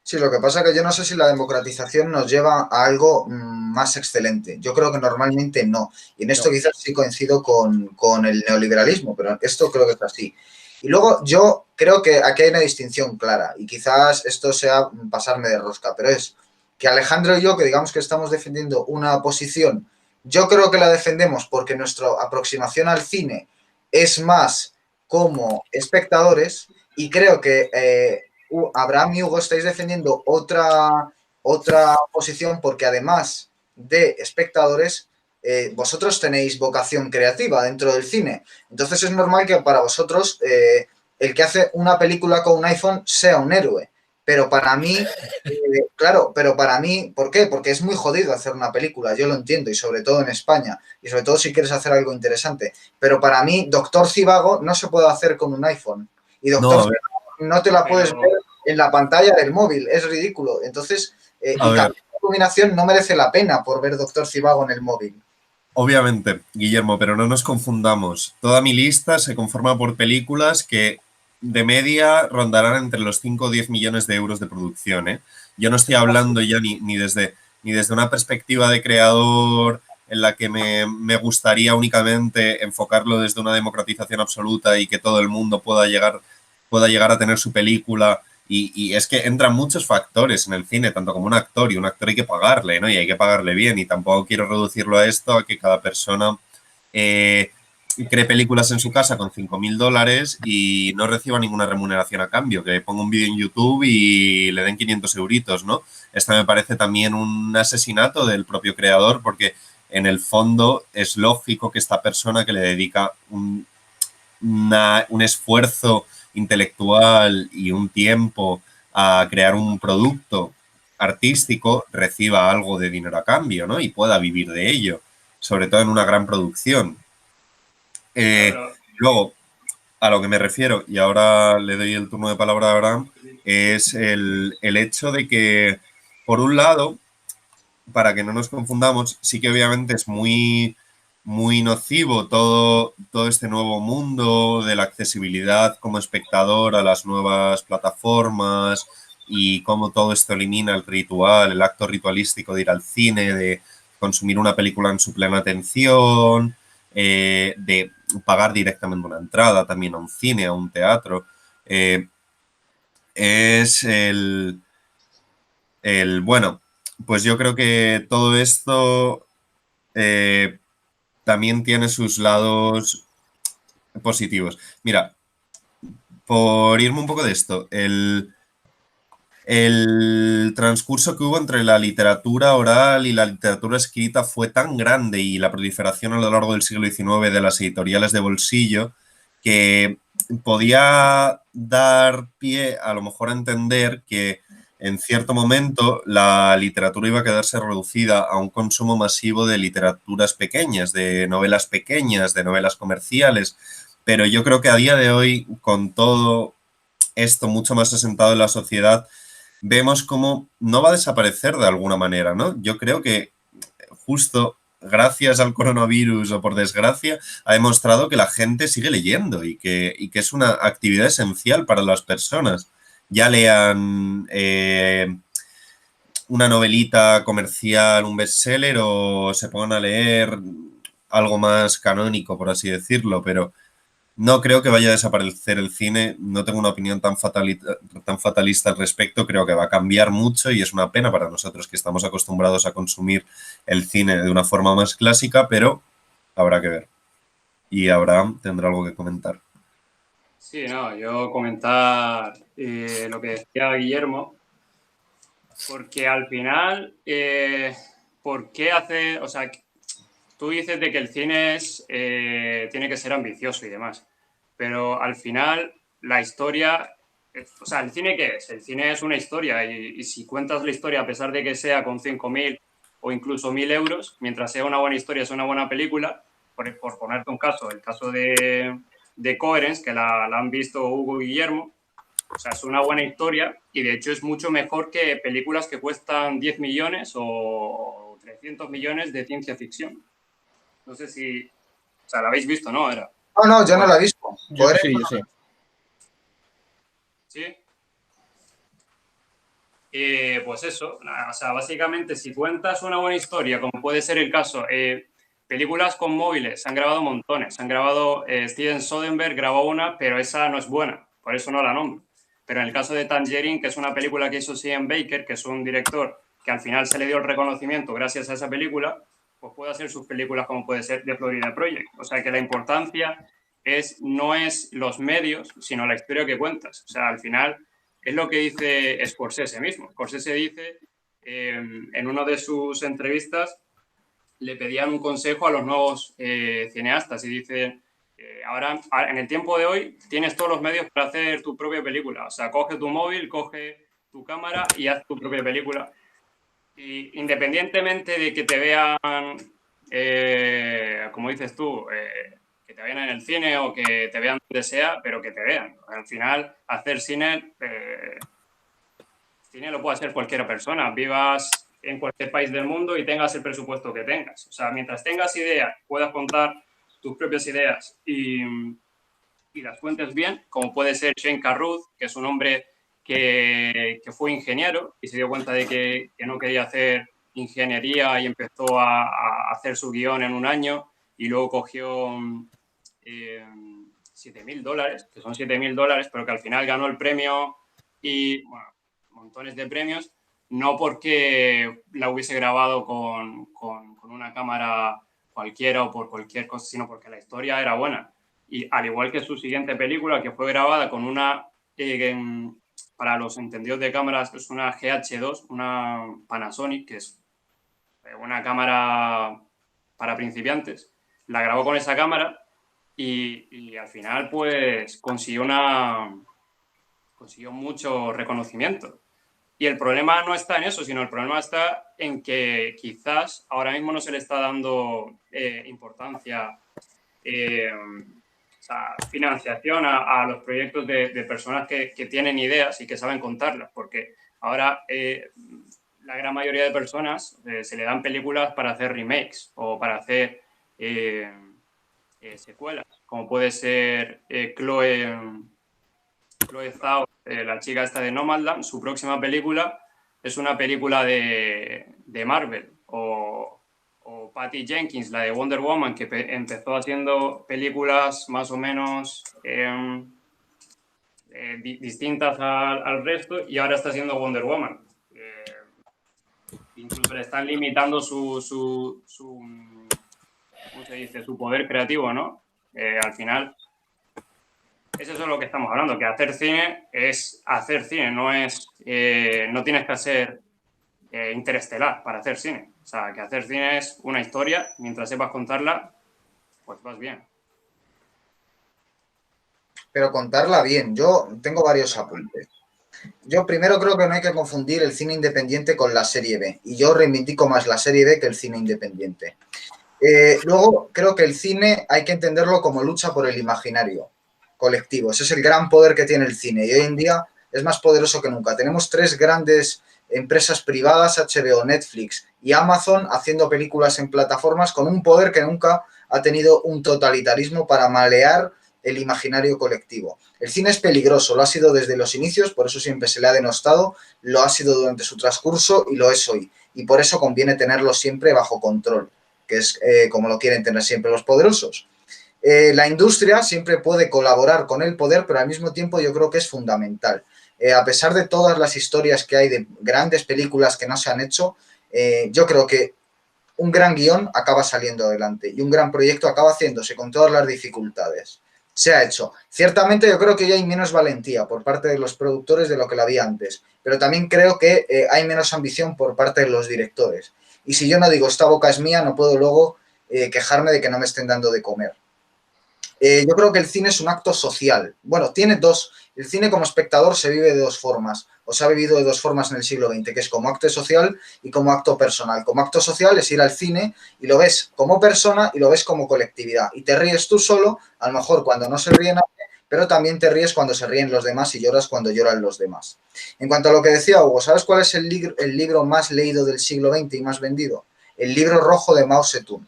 Sí, lo que pasa es que yo no sé si la democratización nos lleva a algo más excelente. Yo creo que normalmente no. Y en esto quizás sí coincido con el neoliberalismo, pero esto creo que es así. Y luego yo creo que aquí hay una distinción clara, y quizás esto sea pasarme de rosca, pero es que Alejandro y yo, que digamos que estamos defendiendo una posición, yo creo que la defendemos porque nuestra aproximación al cine es más como espectadores, y creo que Abraham y Hugo estáis defendiendo otra posición porque además de espectadores, vosotros tenéis vocación creativa dentro del cine. Entonces es normal que para vosotros el que hace una película con un iPhone sea un héroe. Pero para mí, claro, pero para mí, ¿por qué? Porque es muy jodido hacer una película, yo lo entiendo, y sobre todo en España, y sobre todo si quieres hacer algo interesante. Pero para mí, Doctor Civago no se puede hacer con un iPhone. Y Doctor Civago no te la puedes ver en la pantalla del móvil, es ridículo. Entonces, y cambiar de combinación no merece la pena por ver Doctor Civago en el móvil. Obviamente, Guillermo, pero no nos confundamos. Toda mi lista se conforma por películas que de media rondarán entre los 5 o 10 millones de euros de producción, ¿eh? Yo no estoy hablando ya ni desde una perspectiva de creador en la que me gustaría únicamente enfocarlo desde una democratización absoluta y que todo el mundo pueda llegar a tener su película. Y es que entran muchos factores en el cine, tanto como un actor, y un actor hay que pagarle, ¿no? Y hay que pagarle bien, y tampoco quiero reducirlo a esto, a que cada persona cree películas en su casa con $5.000 y no reciba ninguna remuneración a cambio, que ponga un vídeo en YouTube y le den 500 euritos, ¿no? Esto me parece también un asesinato del propio creador, porque en el fondo es lógico que esta persona que le dedica un esfuerzo intelectual y un tiempo a crear un producto artístico reciba algo de dinero a cambio, ¿no? Y pueda vivir de ello, sobre todo en una gran producción. Luego, a lo que me refiero, y ahora le doy el turno de palabra a Abraham, es el hecho de que, por un lado, para que no nos confundamos, sí que obviamente es muy nocivo todo este nuevo mundo de la accesibilidad como espectador a las nuevas plataformas y cómo todo esto elimina el ritual, el acto ritualístico de ir al cine, de consumir una película en su plena atención, de pagar directamente una entrada también a un cine, a un teatro. Es bueno, pues yo creo que todo esto también tiene sus lados positivos. Mira, por irme un poco de esto, el transcurso que hubo entre la literatura oral y la literatura escrita fue tan grande y la proliferación a lo largo del siglo XIX de las editoriales de bolsillo que podía dar pie a lo mejor a entender que en cierto momento la literatura iba a quedarse reducida a un consumo masivo de literaturas pequeñas, de novelas comerciales, pero yo creo que a día de hoy, con todo esto mucho más asentado en la sociedad, vemos cómo no va a desaparecer de alguna manera, ¿no? Yo creo que justo gracias al coronavirus o por desgracia ha demostrado que la gente sigue leyendo y que es una actividad esencial para las personas. Ya lean una novelita comercial, un bestseller o se pongan a leer algo más canónico, por así decirlo, pero no creo que vaya a desaparecer el cine, no tengo una opinión tan fatalista al respecto, creo que va a cambiar mucho y es una pena para nosotros que estamos acostumbrados a consumir el cine de una forma más clásica, pero habrá que ver. Y Abraham tendrá algo que comentar. Sí, no, yo comentar lo que decía Guillermo, porque al final, ¿por qué hace, o sea, tú dices de que el cine tiene que ser ambicioso y demás, pero al final la historia, o sea, ¿el cine qué es? El cine es una historia y si cuentas la historia a pesar de que sea con 5.000 o incluso 1.000 euros, mientras sea una buena historia, es una buena película, por ponerte un caso, el caso de Coherence, que la han visto Hugo y Guillermo, o sea, es una buena historia y de hecho es mucho mejor que películas que cuestan 10 millones o 300 millones de ciencia ficción. No sé si, o sea, la habéis visto, ¿no? Era. No, yo no la he visto. Yo sí. Sí. Pues eso, o sea, básicamente si cuentas una buena historia, como puede ser el caso, películas con móviles, se han grabado montones, se han grabado, Steven Soderbergh grabó una, pero esa no es buena, por eso no la nombro. Pero en el caso de Tangerine, que es una película que hizo Sean Baker, que es un director que al final se le dio el reconocimiento gracias a esa película, pues puede hacer sus películas como puede ser The Florida Project. O sea que la importancia no es los medios, sino la historia que cuentas. O sea, al final es lo que dice Scorsese mismo. Scorsese dice, en una de sus entrevistas, le pedían un consejo a los nuevos cineastas y dice, ahora, en el tiempo de hoy, tienes todos los medios para hacer tu propia película. O sea, coge tu móvil, coge tu cámara y haz tu propia película. Y independientemente de que te vean, como dices tú, que te vean en el cine o que te vean donde sea, pero que te vean. Al final, hacer cine lo puede hacer cualquier persona, vivas en cualquier país del mundo y tengas el presupuesto que tengas. O sea, mientras tengas ideas, puedas contar tus propias ideas y las cuentes bien, como puede ser Shane Carruth, que es un hombre que fue ingeniero y se dio cuenta de que no quería hacer ingeniería y empezó a hacer su guión en un año y luego cogió $7.000, que son $7.000, pero que al final ganó el premio y, bueno, montones de premios, no porque la hubiese grabado con una cámara cualquiera o por cualquier cosa, sino porque la historia era buena. Y al igual que su siguiente película, que fue grabada con una, para los entendidos de cámaras, es una GH2, una Panasonic, que es una cámara para principiantes. La grabó con esa cámara y al final pues consiguió mucho reconocimiento. Y el problema no está en eso, sino el problema está en que quizás ahora mismo no se le está dando importancia, o sea, financiación a los proyectos de personas que tienen ideas y que saben contarlas, porque ahora la gran mayoría de personas se le dan películas para hacer remakes o para hacer secuelas, como puede ser Chloe Chloe Zhao, la chica esta de Nomadland, su próxima película es una película de Marvel. O Patty Jenkins, la de Wonder Woman, que empezó haciendo películas más o menos distintas al resto y ahora está haciendo Wonder Woman. Incluso le están limitando ¿cómo se dice? Su poder creativo, ¿no? Al final, es eso de lo que estamos hablando, que hacer cine es hacer cine, no tienes que ser interestelar para hacer cine. O sea, que hacer cine es una historia, mientras sepas contarla, pues vas bien. Pero contarla bien. Yo tengo varios apuntes. Yo primero creo que no hay que confundir el cine independiente con la serie B. Y yo reivindico más la serie B que el cine independiente. Luego, creo que el cine hay que entenderlo como lucha por el imaginario colectivo. Ese es el gran poder que tiene el cine y hoy en día es más poderoso que nunca. Tenemos tres grandes empresas privadas, HBO, Netflix y Amazon, haciendo películas en plataformas con un poder que nunca ha tenido un totalitarismo para malear el imaginario colectivo. El cine es peligroso, lo ha sido desde los inicios, por eso siempre se le ha denostado, lo ha sido durante su transcurso y lo es hoy. Y por eso conviene tenerlo siempre bajo control, que es como lo quieren tener siempre los poderosos. La industria siempre puede colaborar con el poder, pero al mismo tiempo yo creo que es fundamental. A pesar de todas las historias que hay de grandes películas que no se han hecho, yo creo que un gran guión acaba saliendo adelante y un gran proyecto acaba haciéndose con todas las dificultades. Se ha hecho. Ciertamente yo creo que ya hay menos valentía por parte de los productores de lo que la había antes, pero también creo que hay menos ambición por parte de los directores. Y si yo no digo esta boca es mía, no puedo luego quejarme de que no me estén dando de comer. Yo creo que el cine es un acto social. Bueno, tiene dos. El cine como espectador se vive de dos formas, o se ha vivido de dos formas en el siglo XX, que es como acto social y como acto personal. Como acto social es ir al cine y lo ves como persona y lo ves como colectividad. Y te ríes tú solo, a lo mejor cuando no se ríe nadie, pero también te ríes cuando se ríen los demás y lloras cuando lloran los demás. En cuanto a lo que decía Hugo, ¿sabes cuál es el libro más leído del siglo XX y más vendido? El libro rojo de Mao Zedong.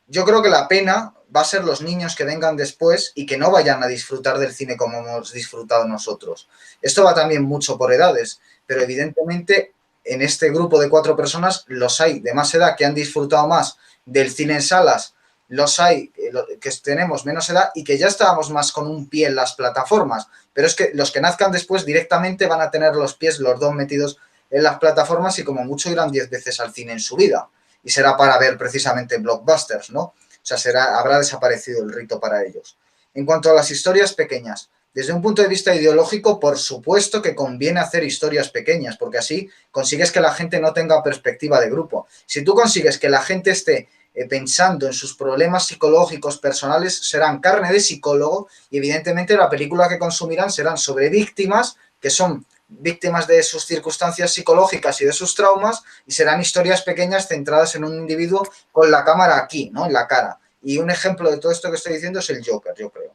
Yo creo que la pena va a ser los niños que vengan después y que no vayan a disfrutar del cine como hemos disfrutado nosotros. Esto va también mucho por edades, pero evidentemente en este grupo de 4 personas los hay de más edad que han disfrutado más del cine en salas, los hay que tenemos menos edad y que ya estábamos más con un pie en las plataformas, pero es que los que nazcan después directamente van a tener los pies los dos metidos en las plataformas y como mucho irán 10 veces al cine en su vida y será para ver precisamente blockbusters, ¿no? O sea, habrá desaparecido el rito para ellos. En cuanto a las historias pequeñas, desde un punto de vista ideológico, por supuesto que conviene hacer historias pequeñas, porque así consigues que la gente no tenga perspectiva de grupo. Si tú consigues que la gente esté pensando en sus problemas psicológicos personales, serán carne de psicólogo y evidentemente la película que consumirán serán sobre víctimas que son víctimas de sus circunstancias psicológicas y de sus traumas y serán historias pequeñas centradas en un individuo con la cámara aquí, ¿no? En la cara. Y un ejemplo de todo esto que estoy diciendo es el Joker, yo creo.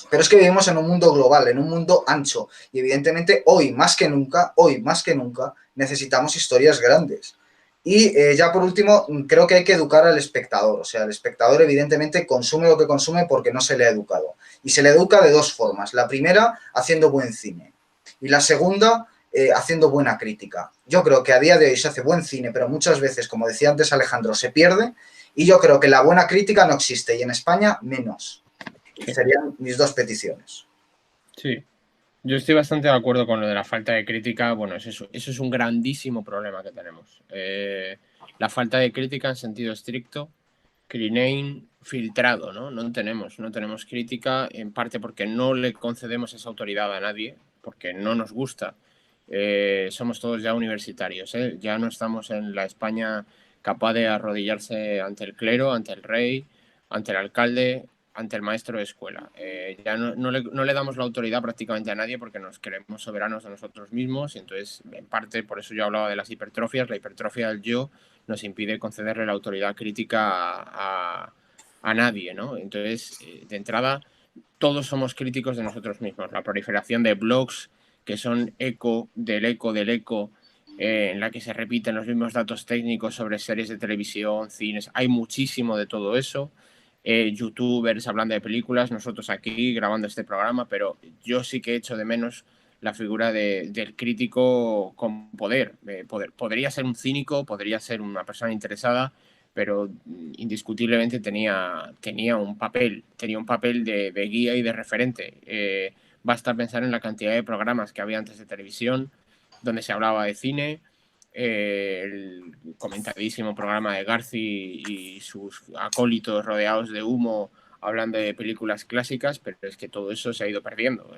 Pero es que vivimos en un mundo global, en un mundo ancho y evidentemente hoy más que nunca, necesitamos historias grandes. Y ya por último, creo que hay que educar al espectador. O sea, el espectador evidentemente consume lo que consume porque no se le ha educado. Y se le educa de dos formas. La primera, haciendo buen cine. Y la segunda, haciendo buena crítica. Yo creo que a día de hoy se hace buen cine, pero muchas veces, como decía antes Alejandro, se pierde. Y yo creo que la buena crítica no existe. Y en España, menos. Serían mis dos peticiones. Sí, yo estoy bastante de acuerdo con lo de la falta de crítica. Bueno, eso es un grandísimo problema que tenemos. La falta de crítica en sentido estricto, Crinane filtrado, ¿no? No tenemos crítica, en parte porque no le concedemos esa autoridad a nadie, porque no nos gusta. Somos todos ya universitarios, ¿eh? Ya no estamos en la España capaz de arrodillarse ante el clero, ante el rey, ante el alcalde, ante el maestro de escuela. Ya no le damos la autoridad prácticamente a nadie porque nos creemos soberanos de nosotros mismos y entonces, en parte, por eso yo hablaba de las hipertrofias. La hipertrofia del yo nos impide concederle la autoridad crítica a nadie, ¿no? Entonces, de entrada, todos somos críticos de nosotros mismos. La proliferación de blogs que son eco, en la que se repiten los mismos datos técnicos sobre series de televisión, cines, hay muchísimo de todo eso. youtubers hablando de películas, nosotros aquí grabando este programa, pero yo sí que echo de menos la figura del crítico con poder. Podría ser un cínico, podría ser una persona interesada, pero indiscutiblemente tenía un papel de guía y de referente. Basta pensar en la cantidad de programas que había antes de televisión, donde se hablaba de cine, el comentadísimo programa de Garci y sus acólitos rodeados de humo hablando de películas clásicas, pero es que todo eso se ha ido perdiendo.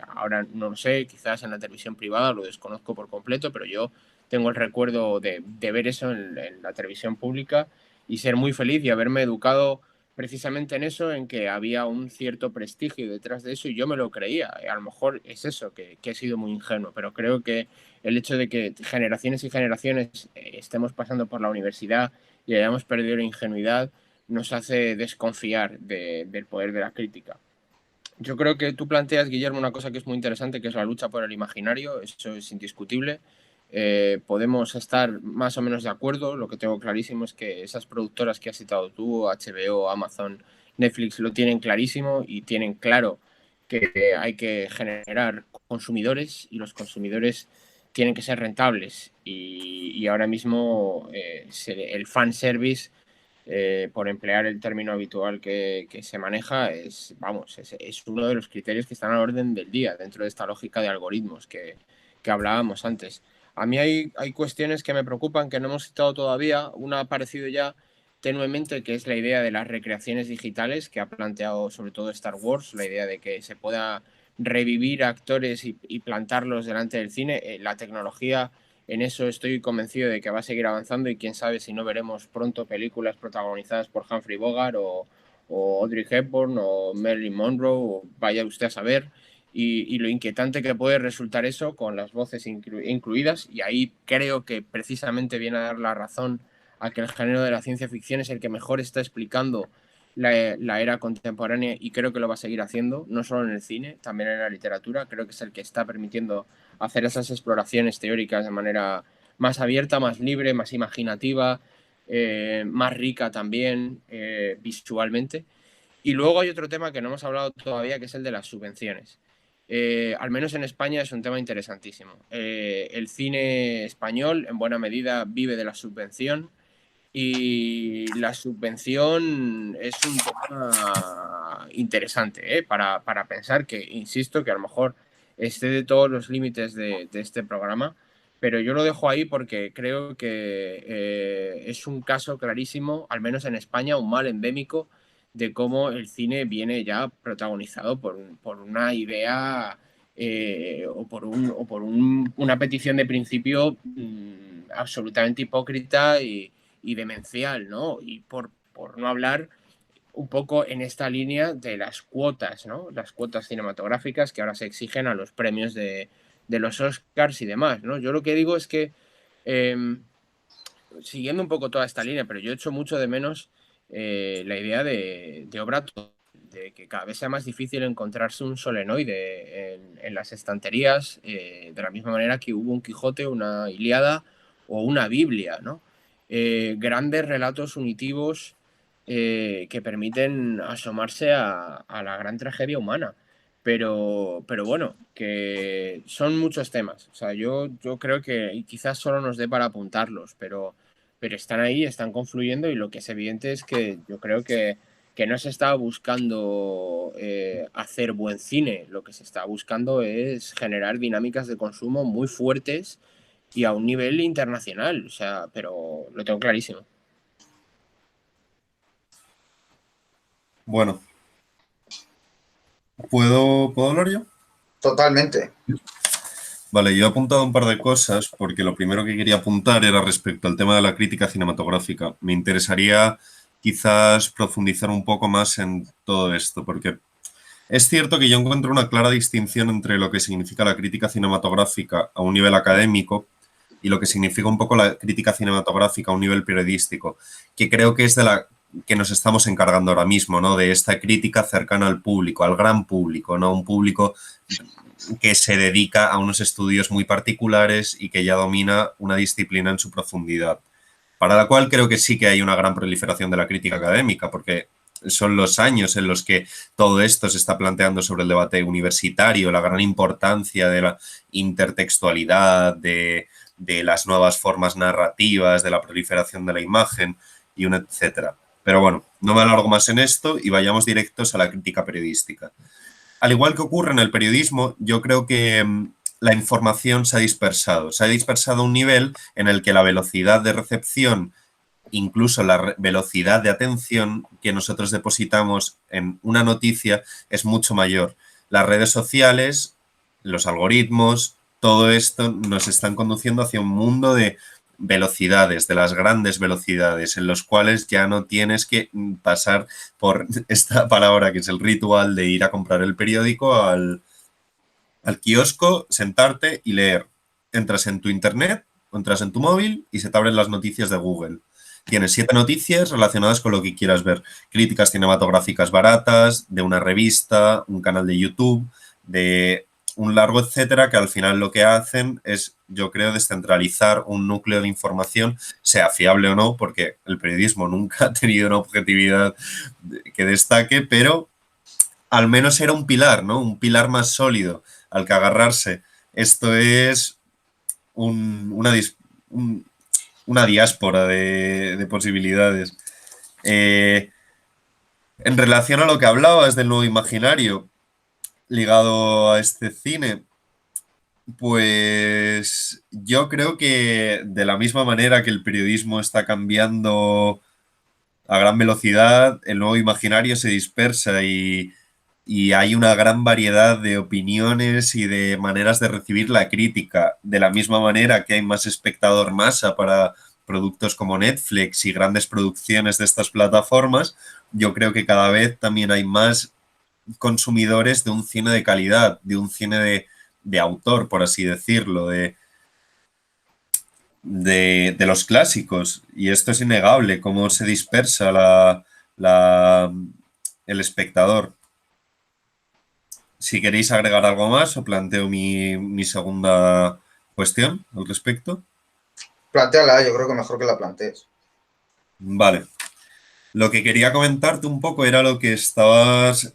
Ahora no lo sé, quizás en la televisión privada lo desconozco por completo, pero yo tengo el recuerdo de ver eso en la televisión pública y ser muy feliz y haberme educado precisamente en eso, en que había un cierto prestigio detrás de eso y yo me lo creía. A lo mejor es eso, que he sido muy ingenuo, pero creo que el hecho de que generaciones y generaciones estemos pasando por la universidad y hayamos perdido la ingenuidad nos hace desconfiar del poder de la crítica. Yo creo que tú planteas, Guillermo, una cosa que es muy interesante, que es la lucha por el imaginario. Eso es indiscutible. Podemos estar más o menos de acuerdo. Lo que tengo clarísimo es que esas productoras que has citado tú, HBO, Amazon, Netflix, lo tienen clarísimo y tienen claro que hay que generar consumidores y los consumidores tienen que ser rentables. Y ahora mismo el fanservice, por emplear el término habitual que se maneja, es uno de los criterios que están a la orden del día dentro de esta lógica de algoritmos que hablábamos antes. A mí hay cuestiones que me preocupan, que no hemos citado todavía. Una ha aparecido ya tenuemente, que es la idea de las recreaciones digitales que ha planteado sobre todo Star Wars, la idea de que se pueda revivir actores y plantarlos delante del cine. La tecnología, en eso estoy convencido de que va a seguir avanzando y quién sabe si no veremos pronto películas protagonizadas por Humphrey Bogart o Audrey Hepburn o Marilyn Monroe, o vaya usted a saber. Y lo inquietante que puede resultar eso con las voces incluidas, y ahí creo que precisamente viene a dar la razón a que el género de la ciencia ficción es el que mejor está explicando la era contemporánea, y creo que lo va a seguir haciendo, no solo en el cine, también en la literatura. Creo que es el que está permitiendo hacer esas exploraciones teóricas de manera más abierta, más libre, más imaginativa, más rica también visualmente. Y luego hay otro tema que no hemos hablado todavía, que es el de las subvenciones. Al menos en España es un tema interesantísimo. El cine español en buena medida vive de la subvención, y la subvención es un tema interesante para pensar, que insisto que a lo mejor esté de todos los límites de este programa, pero yo lo dejo ahí porque creo que es un caso clarísimo, al menos en España, un mal endémico de cómo el cine viene ya protagonizado por una idea o por una petición de principio absolutamente hipócrita y demencial, ¿no? Y por no hablar un poco en esta línea de las cuotas, ¿no? Las cuotas cinematográficas que ahora se exigen a los premios de los Oscars y demás, ¿no? Yo lo que digo es que, siguiendo un poco toda esta línea, pero yo echo mucho de menos la idea de obra total, de que cada vez sea más difícil encontrarse un solenoide en las estanterías, de la misma manera que hubo un Quijote, una Ilíada o una Biblia, ¿no? Grandes relatos unitivos que permiten asomarse a la gran tragedia humana. Pero bueno, que son muchos temas. O sea, yo creo que quizás solo nos dé para apuntarlos, pero están ahí, están confluyendo, y lo que es evidente es que yo creo que no se está buscando hacer buen cine. Lo que se está buscando es generar dinámicas de consumo muy fuertes y a un nivel internacional. O sea, pero lo tengo clarísimo. Bueno, ¿puedo hablar yo? Totalmente. Vale, yo he apuntado un par de cosas porque lo primero que quería apuntar era respecto al tema de la crítica cinematográfica. Me interesaría quizás profundizar un poco más en todo esto, porque es cierto que yo encuentro una clara distinción entre lo que significa la crítica cinematográfica a un nivel académico y lo que significa un poco la crítica cinematográfica a un nivel periodístico, que creo que es de la que nos estamos encargando ahora mismo, ¿no? De esta crítica cercana al público, al gran público, ¿no? Un público que se dedica a unos estudios muy particulares y que ya domina una disciplina en su profundidad, para la cual creo que sí que hay una gran proliferación de la crítica académica, porque son los años en los que todo esto se está planteando sobre el debate universitario, la gran importancia de la intertextualidad, de las nuevas formas narrativas, de la proliferación de la imagen y un etcétera. Pero bueno, no me alargo más en esto y vayamos directos a la crítica periodística. Al igual que ocurre en el periodismo, yo creo que la información se ha dispersado. Se ha dispersado a un nivel en el que la velocidad de recepción, incluso la velocidad de atención que nosotros depositamos en una noticia es mucho mayor. Las redes sociales, los algoritmos, todo esto nos están conduciendo hacia un mundo de velocidades, de las grandes velocidades, en los cuales ya no tienes que pasar por esta palabra que es el ritual de ir a comprar el periódico al kiosco, sentarte y leer. Entras en tu internet, entras en tu móvil y se te abren las noticias de Google. Tienes 7 noticias relacionadas con lo que quieras ver. Críticas cinematográficas baratas, de una revista, un canal de YouTube, de un largo etcétera, que al final lo que hacen es, yo creo, descentralizar un núcleo de información, sea fiable o no, porque el periodismo nunca ha tenido una objetividad que destaque, pero al menos era un pilar, ¿no? Un pilar más sólido al que agarrarse. Esto es una diáspora de posibilidades. En relación a lo que hablabas del nuevo imaginario ligado a este cine, pues yo creo que de la misma manera que el periodismo está cambiando a gran velocidad, el nuevo imaginario se dispersa y hay una gran variedad de opiniones y de maneras de recibir la crítica. De la misma manera que hay más espectador masa para productos como Netflix y grandes producciones de estas plataformas, yo creo que cada vez también hay más consumidores de un cine de calidad, de un cine de autor, por así decirlo, de los clásicos. Y esto es innegable, cómo se dispersa el espectador. Si queréis agregar algo más, os planteo mi segunda cuestión al respecto. Plantéala, yo creo que mejor que la plantees. Vale. Lo que quería comentarte un poco era lo que estabas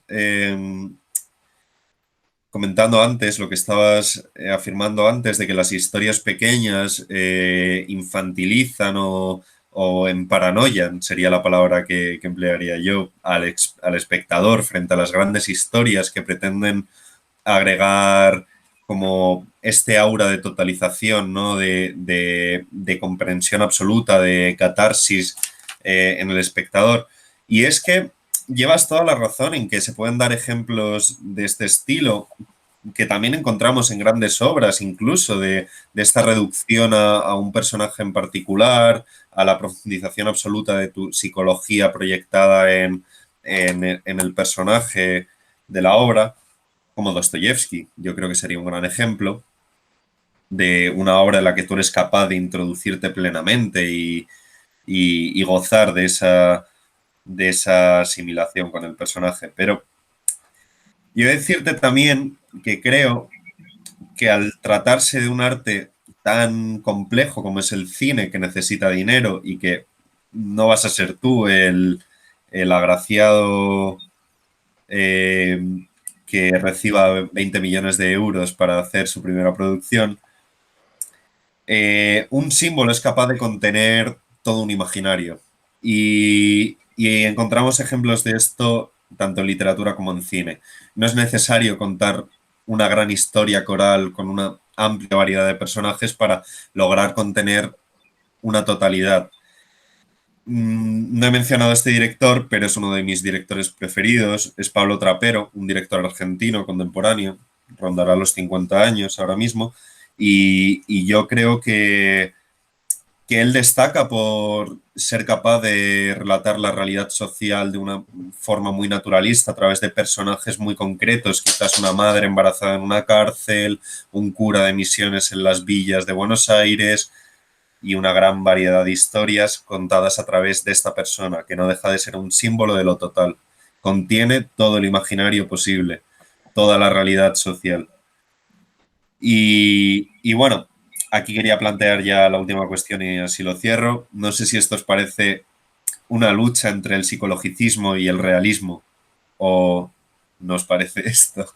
comentando antes, lo que estabas afirmando antes de que las historias pequeñas infantilizan o emparanoian, sería la palabra que emplearía yo, al espectador frente a las grandes historias que pretenden agregar como este aura de totalización, ¿no? de comprensión absoluta, de catarsis en el espectador. Y es que llevas toda la razón en que se pueden dar ejemplos de este estilo, que también encontramos en grandes obras, incluso de esta reducción a un personaje en particular, a la profundización absoluta de tu psicología proyectada en el personaje de la obra, como Dostoyevsky. Yo creo que sería un gran ejemplo de una obra en la que tú eres capaz de introducirte plenamente y gozar de esa asimilación con el personaje. Pero yo he de decirte también que creo que al tratarse de un arte tan complejo como es el cine, que necesita dinero y que no vas a ser tú el agraciado que reciba 20 millones de euros para hacer su primera producción, un símbolo es capaz de contener todo un imaginario. Y encontramos ejemplos de esto tanto en literatura como en cine. No es necesario contar una gran historia coral con una amplia variedad de personajes para lograr contener una totalidad. No he mencionado a este director, pero es uno de mis directores preferidos. Es Pablo Trapero, un director argentino contemporáneo. Rondará los 50 años ahora mismo. Y yo creo que él destaca por ser capaz de relatar la realidad social de una forma muy naturalista a través de personajes muy concretos, quizás una madre embarazada en una cárcel, un cura de misiones en las villas de Buenos Aires y una gran variedad de historias contadas a través de esta persona, que no deja de ser un símbolo de lo total. Contiene todo el imaginario posible, toda la realidad social. Y bueno, aquí quería plantear ya la última cuestión y así lo cierro. No sé si esto os parece una lucha entre el psicologicismo y el realismo. ¿O nos parece esto?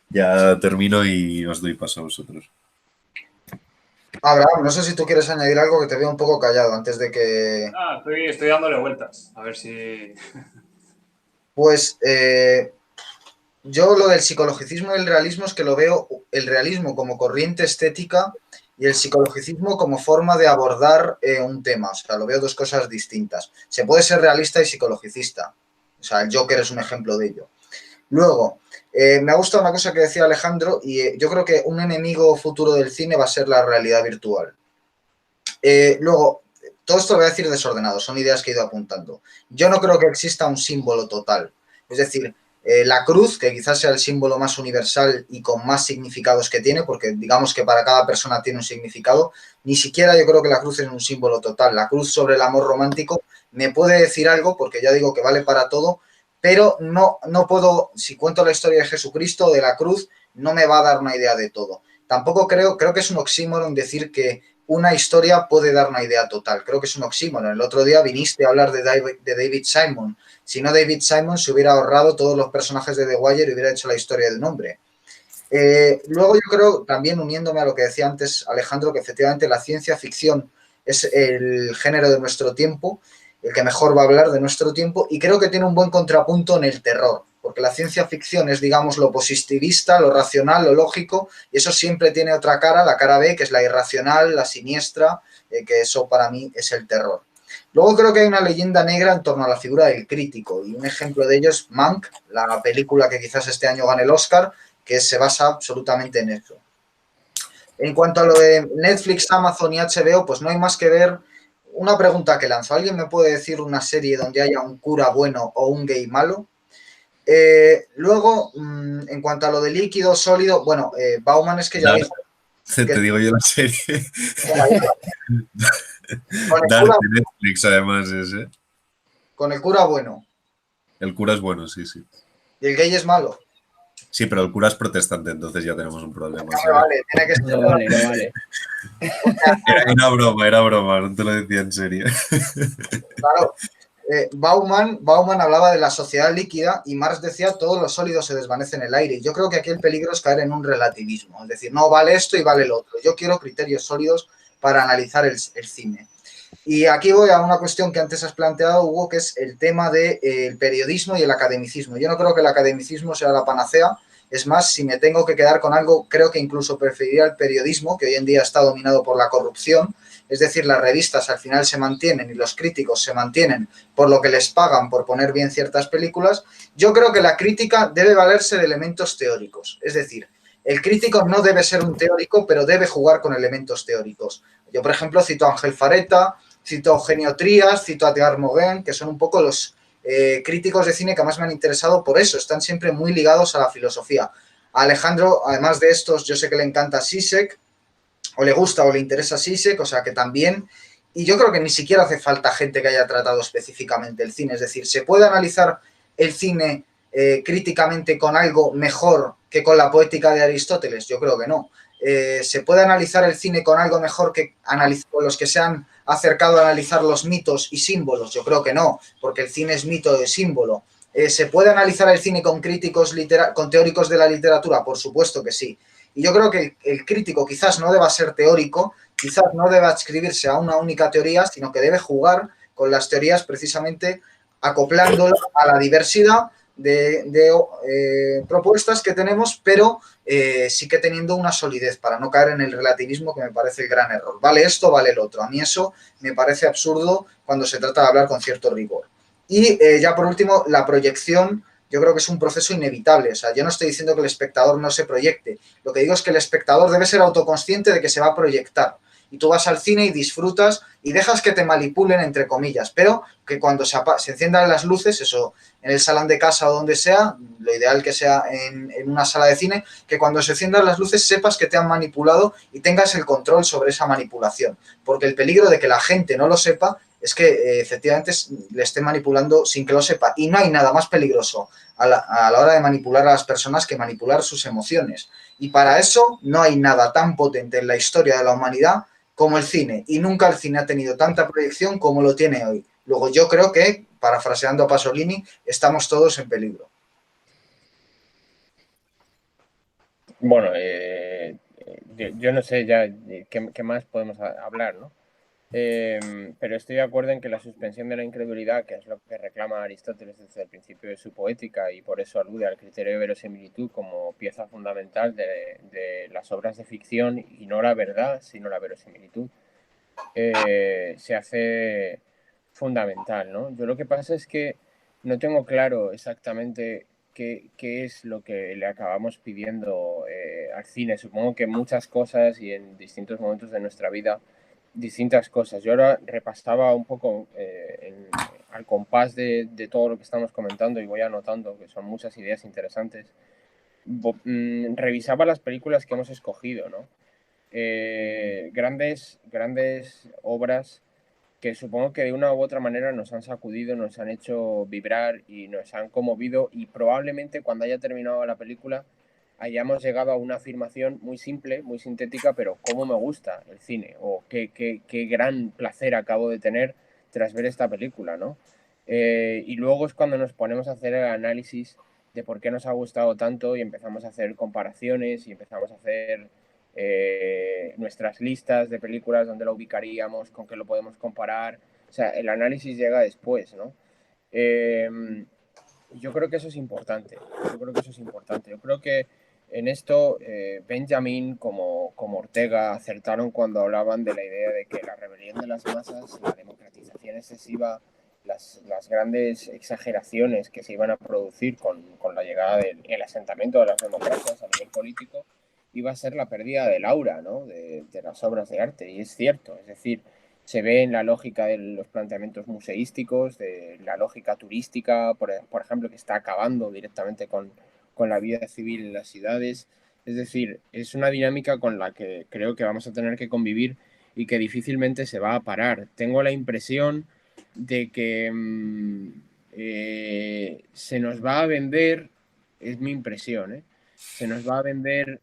Ya termino y os doy paso a vosotros. Abraham, no sé si tú quieres añadir algo, que te veo un poco callado antes de que... Estoy dándole vueltas. A ver si. Pues yo lo del psicologicismo y el realismo es que lo veo el realismo como corriente estética y el psicologicismo como forma de abordar un tema. O sea, lo veo dos cosas distintas. Se puede ser realista y psicologicista. O sea, el Joker es un ejemplo de ello. Luego, me ha gustado una cosa que decía Alejandro y yo creo que un enemigo futuro del cine va a ser la realidad virtual. Luego, todo esto lo voy a decir desordenado, son ideas que he ido apuntando. Yo no creo que exista un símbolo total. Es decir, la cruz, que quizás sea el símbolo más universal y con más significados que tiene, porque digamos que para cada persona tiene un significado, ni siquiera yo creo que la cruz es un símbolo total. La cruz sobre el amor romántico me puede decir algo, porque ya digo que vale para todo, pero no puedo, si cuento la historia de Jesucristo o de la cruz, no me va a dar una idea de todo. Tampoco creo que es un oxímoron decir que una historia puede dar una idea total. Creo que es un oxímoron. El otro día viniste a hablar de David Simon. Si no, David Simon se hubiera ahorrado todos los personajes de The Wire y hubiera hecho la historia de un hombre. Luego yo creo, también uniéndome a lo que decía antes Alejandro, que efectivamente la ciencia ficción es el género de nuestro tiempo, el que mejor va a hablar de nuestro tiempo, y creo que tiene un buen contrapunto en el terror, porque la ciencia ficción es, digamos, lo positivista, lo racional, lo lógico, y eso siempre tiene otra cara, la cara B, que es la irracional, la siniestra, que eso para mí es el terror. Luego creo que hay una leyenda negra en torno a la figura del crítico, y un ejemplo de ello es Mank, la película que quizás este año gane el Oscar, que se basa absolutamente en eso. En cuanto a lo de Netflix, Amazon y HBO, pues no hay más que ver. Una pregunta que lanzo. ¿Alguien me puede decir una serie donde haya un cura bueno o un gay malo? Luego, en cuanto a lo de líquido, sólido, bueno, Bauman es que ya dijo... Te digo yo la serie. Dark de Netflix, además, ese. Con el cura bueno. El cura es bueno, sí, sí. ¿Y el gay es malo? Sí, pero el cura es protestante, entonces ya tenemos un problema. No, vale, tiene que ser... No vale. Era broma, no te lo decía en serio. Claro. Bauman hablaba de la sociedad líquida y Marx decía todos los sólidos se desvanecen en el aire. Yo creo que aquí el peligro es caer en un relativismo, es decir, no vale esto y vale el otro. Yo quiero criterios sólidos para analizar el cine. Y aquí voy a una cuestión que antes has planteado, Hugo, que es el tema del periodismo y el academicismo. Yo no creo que el academicismo sea la panacea. Es más, si me tengo que quedar con algo, creo que incluso preferiría el periodismo, que hoy en día está dominado por la corrupción. Es decir, las revistas al final se mantienen y los críticos se mantienen por lo que les pagan por poner bien ciertas películas. Yo creo que la crítica debe valerse de elementos teóricos. Es decir, el crítico no debe ser un teórico, pero debe jugar con elementos teóricos. Yo, por ejemplo, cito a Ángel Fareta, cito a Eugenio Trías, cito a Teilhard Moguin, que son un poco los críticos de cine que más me han interesado por eso. Están siempre muy ligados a la filosofía. A Alejandro, además de estos, yo sé que le encanta Zizek, o le gusta o le interesa Zizek, o sea que también... Y yo creo que ni siquiera hace falta gente que haya tratado específicamente el cine. Es decir, ¿se puede analizar el cine críticamente con algo mejor que con la poética de Aristóteles? Yo creo que no. ¿Se puede analizar el cine con algo mejor que con los que se han acercado a analizar los mitos y símbolos? Yo creo que no, porque el cine es mito de símbolo. ¿Se puede analizar el cine con críticos, con teóricos de la literatura? Por supuesto que sí. Y yo creo que el crítico quizás no deba ser teórico, quizás no deba adscribirse a una única teoría, sino que debe jugar con las teorías precisamente acoplándolas a la diversidad de propuestas que tenemos, pero sí que teniendo una solidez para no caer en el relativismo, que me parece el gran error. Vale esto, vale el otro. A mí eso me parece absurdo cuando se trata de hablar con cierto rigor. Y ya por último, la proyección, yo creo que es un proceso inevitable. O sea, yo no estoy diciendo que el espectador no se proyecte. Lo que digo es que el espectador debe ser autoconsciente de que se va a proyectar. Y tú vas al cine y disfrutas y dejas que te manipulen, entre comillas, pero que cuando se enciendan las luces, eso en el salón de casa o donde sea, lo ideal que sea en una sala de cine, que cuando se enciendan las luces sepas que te han manipulado y tengas el control sobre esa manipulación. Porque el peligro de que la gente no lo sepa es que efectivamente le esté manipulando sin que lo sepa. Y no hay nada más peligroso a la hora de manipular a las personas que manipular sus emociones. Y para eso no hay nada tan potente en la historia de la humanidad como el cine, y nunca el cine ha tenido tanta proyección como lo tiene hoy. Luego yo creo que, parafraseando a Pasolini, estamos todos en peligro. Bueno, yo no sé ya qué más podemos hablar, ¿no? Pero estoy de acuerdo en que la suspensión de la incredulidad, que es lo que reclama Aristóteles desde el principio de su poética, y por eso alude al criterio de verosimilitud como pieza fundamental de las obras de ficción, y no la verdad, sino la verosimilitud, se hace fundamental, ¿no? Yo lo que pasa es que no tengo claro exactamente qué es lo que le acabamos pidiendo al cine. Supongo que muchas cosas y en distintos momentos de nuestra vida, distintas cosas. Yo ahora repasaba un poco al compás de todo lo que estamos comentando y voy anotando, que son muchas ideas interesantes. Revisaba las películas que hemos escogido, ¿no? Grandes obras que supongo que de una u otra manera nos han sacudido, nos han hecho vibrar y nos han conmovido, y probablemente cuando haya terminado la película hayamos llegado a una afirmación muy simple, muy sintética, pero cómo me gusta el cine, o qué gran placer acabo de tener tras ver esta película, ¿no? Y luego es cuando nos ponemos a hacer el análisis de por qué nos ha gustado tanto y empezamos a hacer comparaciones y empezamos a hacer nuestras listas de películas, donde lo ubicaríamos, con qué lo podemos comparar. O sea, el análisis llega después, ¿no? Eh, yo creo que eso es importante. Yo creo que en esto Benjamin como Ortega acertaron cuando hablaban de la idea de que la rebelión de las masas, la democratización excesiva, las grandes exageraciones que se iban a producir con la llegada del asentamiento de las democracias a nivel político, iba a ser la pérdida del aura, ¿no? de las obras de arte. Y es cierto, es decir, se ve en la lógica de los planteamientos museísticos, de la lógica turística, por ejemplo, que está acabando directamente con la vida civil en las ciudades. Es decir, es una dinámica con la que creo que vamos a tener que convivir y que difícilmente se va a parar. Tengo la impresión de que se nos va a vender, es mi impresión, se nos va a vender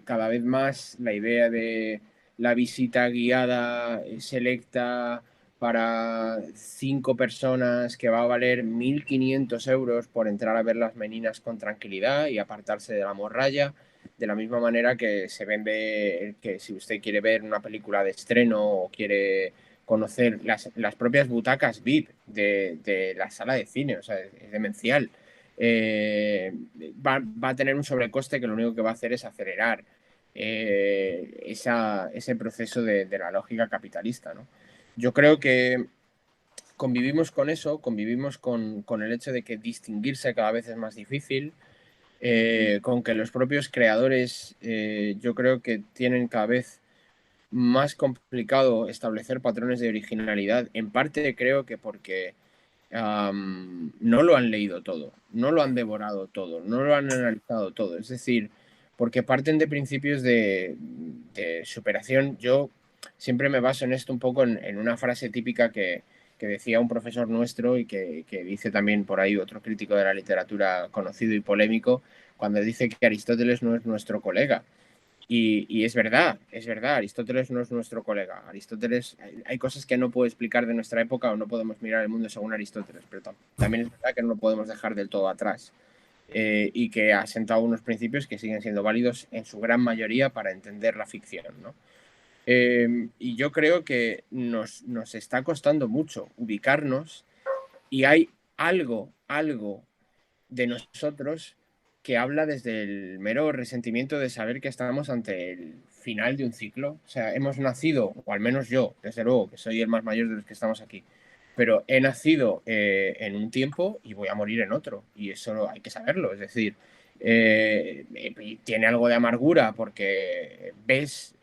cada vez más la idea de la visita guiada selecta para 5 personas, que va a valer 1.500 euros por entrar a ver las meninas con tranquilidad y apartarse de la morralla, de la misma manera que se vende que si usted quiere ver una película de estreno o quiere conocer las propias butacas VIP de la sala de cine, o sea, es demencial. Va a tener un sobrecoste que lo único que va a hacer es acelerar ese proceso de la lógica capitalista, ¿no? Yo creo que convivimos con eso, convivimos con el hecho de que distinguirse cada vez es más difícil, con que los propios creadores yo creo que tienen cada vez más complicado establecer patrones de originalidad, en parte creo que porque no lo han leído todo, no lo han devorado todo, no lo han analizado todo. Es decir, porque parten de principios de superación. Yo siempre me baso en esto un poco en una frase típica que decía un profesor nuestro y que dice también por ahí otro crítico de la literatura conocido y polémico, cuando dice que Aristóteles no es nuestro colega. Y es verdad, Aristóteles no es nuestro colega. Aristóteles, hay cosas que no puedo explicar de nuestra época o no podemos mirar el mundo según Aristóteles, pero también es verdad que no lo podemos dejar del todo atrás. Y que ha sentado unos principios que siguen siendo válidos en su gran mayoría para entender la ficción, ¿no? Y yo creo que nos está costando mucho ubicarnos, y hay algo de nosotros que habla desde el mero resentimiento de saber que estamos ante el final de un ciclo. O sea, hemos nacido, o al menos yo, desde luego, que soy el más mayor de los que estamos aquí, pero he nacido en un tiempo y voy a morir en otro, y eso hay que saberlo. Es decir, tiene algo de amargura porque ves,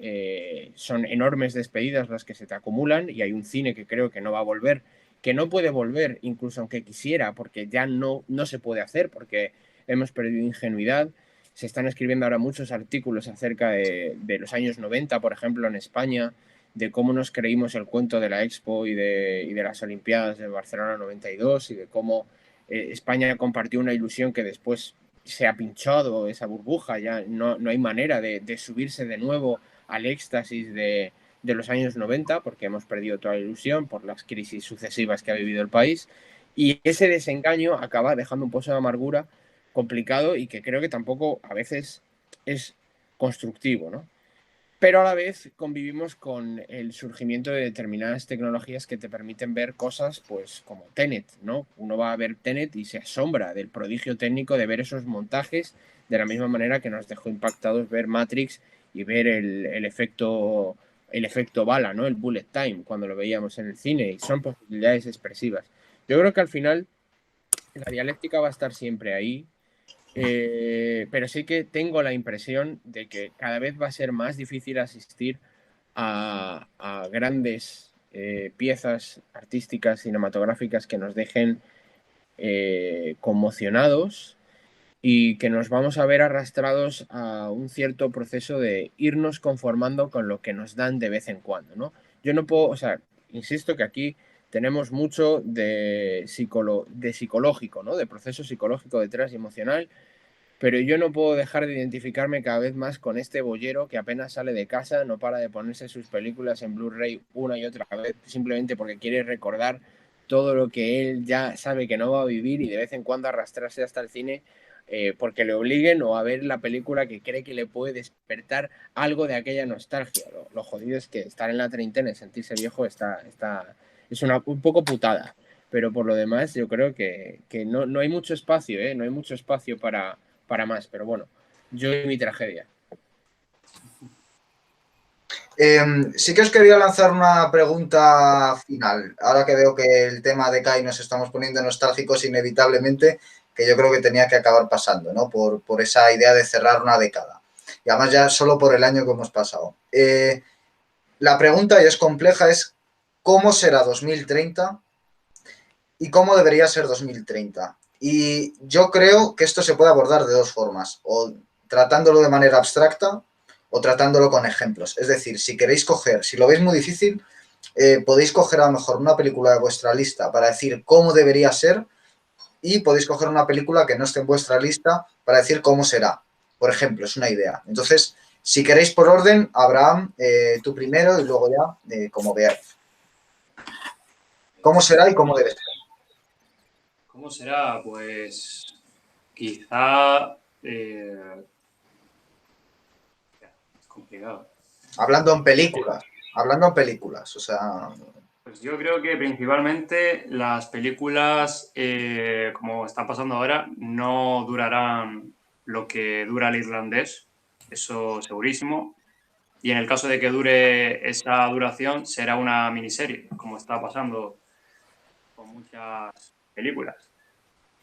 son enormes despedidas las que se te acumulan, y hay un cine que creo que no va a volver, que no puede volver incluso aunque quisiera, porque ya no se puede hacer, porque hemos perdido ingenuidad. Se están escribiendo ahora muchos artículos acerca de los años 90, por ejemplo, en España, de cómo nos creímos el cuento de la Expo y de las Olimpiadas de Barcelona 92, y de cómo España compartió una ilusión que después se ha pinchado esa burbuja. Ya no hay manera de subirse de nuevo al éxtasis de de los años 90, porque hemos perdido toda la ilusión por las crisis sucesivas que ha vivido el país, y ese desengaño acaba dejando un pozo de amargura complicado y que creo que tampoco a veces es constructivo, ¿no? Pero a la vez convivimos con el surgimiento de determinadas tecnologías que te permiten ver cosas, pues como Tenet, ¿no? Uno va a ver Tenet y se asombra del prodigio técnico de ver esos montajes, de la misma manera que nos dejó impactados ver Matrix y ver el efecto bala, ¿no? El bullet time, cuando lo veíamos en el cine, y son posibilidades expresivas. Yo creo que al final la dialéctica va a estar siempre ahí, pero sí que tengo la impresión de que cada vez va a ser más difícil asistir a grandes piezas artísticas, cinematográficas que nos dejen conmocionados y que nos vamos a ver arrastrados a un cierto proceso de irnos conformando con lo que nos dan de vez en cuando, ¿no? Yo no puedo, o sea, insisto que aquí tenemos mucho de psicológico, ¿no? De proceso psicológico detrás y emocional, pero yo no puedo dejar de identificarme cada vez más con este boyero que apenas sale de casa, no para de ponerse sus películas en Blu-ray una y otra vez, simplemente porque quiere recordar todo lo que él ya sabe que no va a vivir y de vez en cuando arrastrarse hasta el cine porque le obliguen o a ver la película que cree que le puede despertar algo de aquella nostalgia. Lo jodido es que estar en la treintena y sentirse viejo es un poco putada. Pero por lo demás, yo creo que no hay mucho espacio, ¿eh? No hay mucho espacio para más, pero bueno, yo y mi tragedia. Sí que os quería lanzar una pregunta final. Ahora que veo que el tema de Kai nos estamos poniendo nostálgicos inevitablemente, que yo creo que tenía que acabar pasando, ¿no? Por esa idea de cerrar una década. Y además ya solo por el año que hemos pasado. La pregunta, y es compleja, es ¿cómo será 2030 y cómo debería ser 2030? Y yo creo que esto se puede abordar de dos formas, o tratándolo de manera abstracta o tratándolo con ejemplos. Es decir, si queréis coger, si lo veis muy difícil, podéis coger a lo mejor una película de vuestra lista para decir cómo debería ser y podéis coger una película que no esté en vuestra lista para decir cómo será. Por ejemplo, es una idea. Entonces, si queréis por orden, Abraham, tú primero y luego ya, como veáis. ¿Cómo será y cómo debe ser? ¿Cómo será? Pues quizá es complicado. Hablando en películas, o sea... Pues yo creo que principalmente las películas, como está pasando ahora, no durarán lo que dura el irlandés, eso segurísimo. Y en el caso de que dure esa duración, será una miniserie, como está pasando con muchas películas.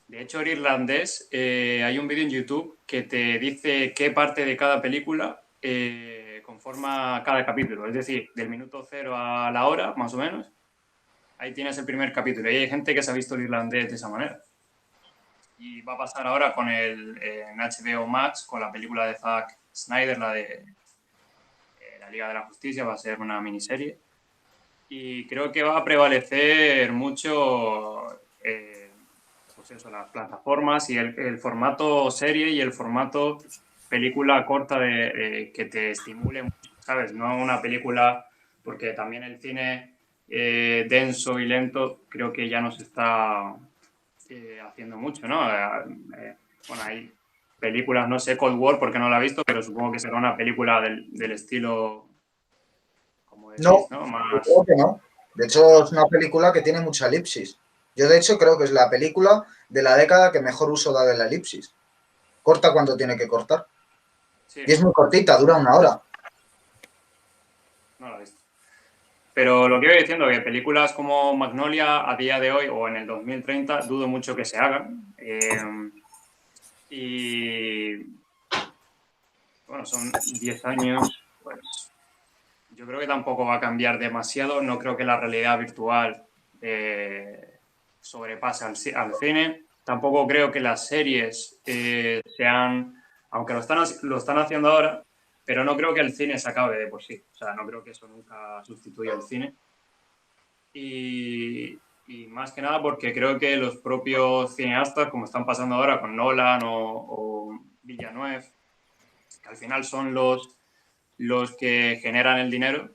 De hecho, el irlandés, hay un vídeo en YouTube que te dice qué parte de cada película conforma cada capítulo. Es decir, del minuto cero a la hora, más o menos, ahí tienes el primer capítulo. Y hay gente que se ha visto el irlandés de esa manera. Y va a pasar ahora con en HBO Max, con la película de Zack Snyder, la de la Liga de la Justicia, va a ser una miniserie. Y creo que va a prevalecer mucho pues eso, las plataformas y el formato serie y el formato película corta que te estimule mucho, ¿sabes? No una película, porque también el cine denso y lento creo que ya nos está haciendo mucho, ¿no? Bueno, hay películas, no sé, Cold War porque no la he visto, pero supongo que será una película del estilo, como No, decís, ¿no? yo Más... creo que no. De hecho, es una película que tiene mucha elipsis. Yo, de hecho, creo que es la película de la década que mejor uso da de la elipsis. Corta cuando tiene que cortar. Sí, Y es muy cortita, dura una hora. no la he visto. Pero lo que iba diciendo, que películas como Magnolia a día de hoy o en el 2030 dudo mucho que se hagan. Y bueno, son 10 años, pues yo creo que tampoco va a cambiar demasiado. No creo que la realidad virtual sobrepase al cine. Tampoco creo que las series sean, aunque lo están haciendo ahora, pero no creo que el cine se acabe de por sí. O sea, no creo que eso nunca sustituya al cine. Y más que nada porque creo que los propios cineastas, como están pasando ahora con Nolan o Villeneuve, que al final son los que generan el dinero,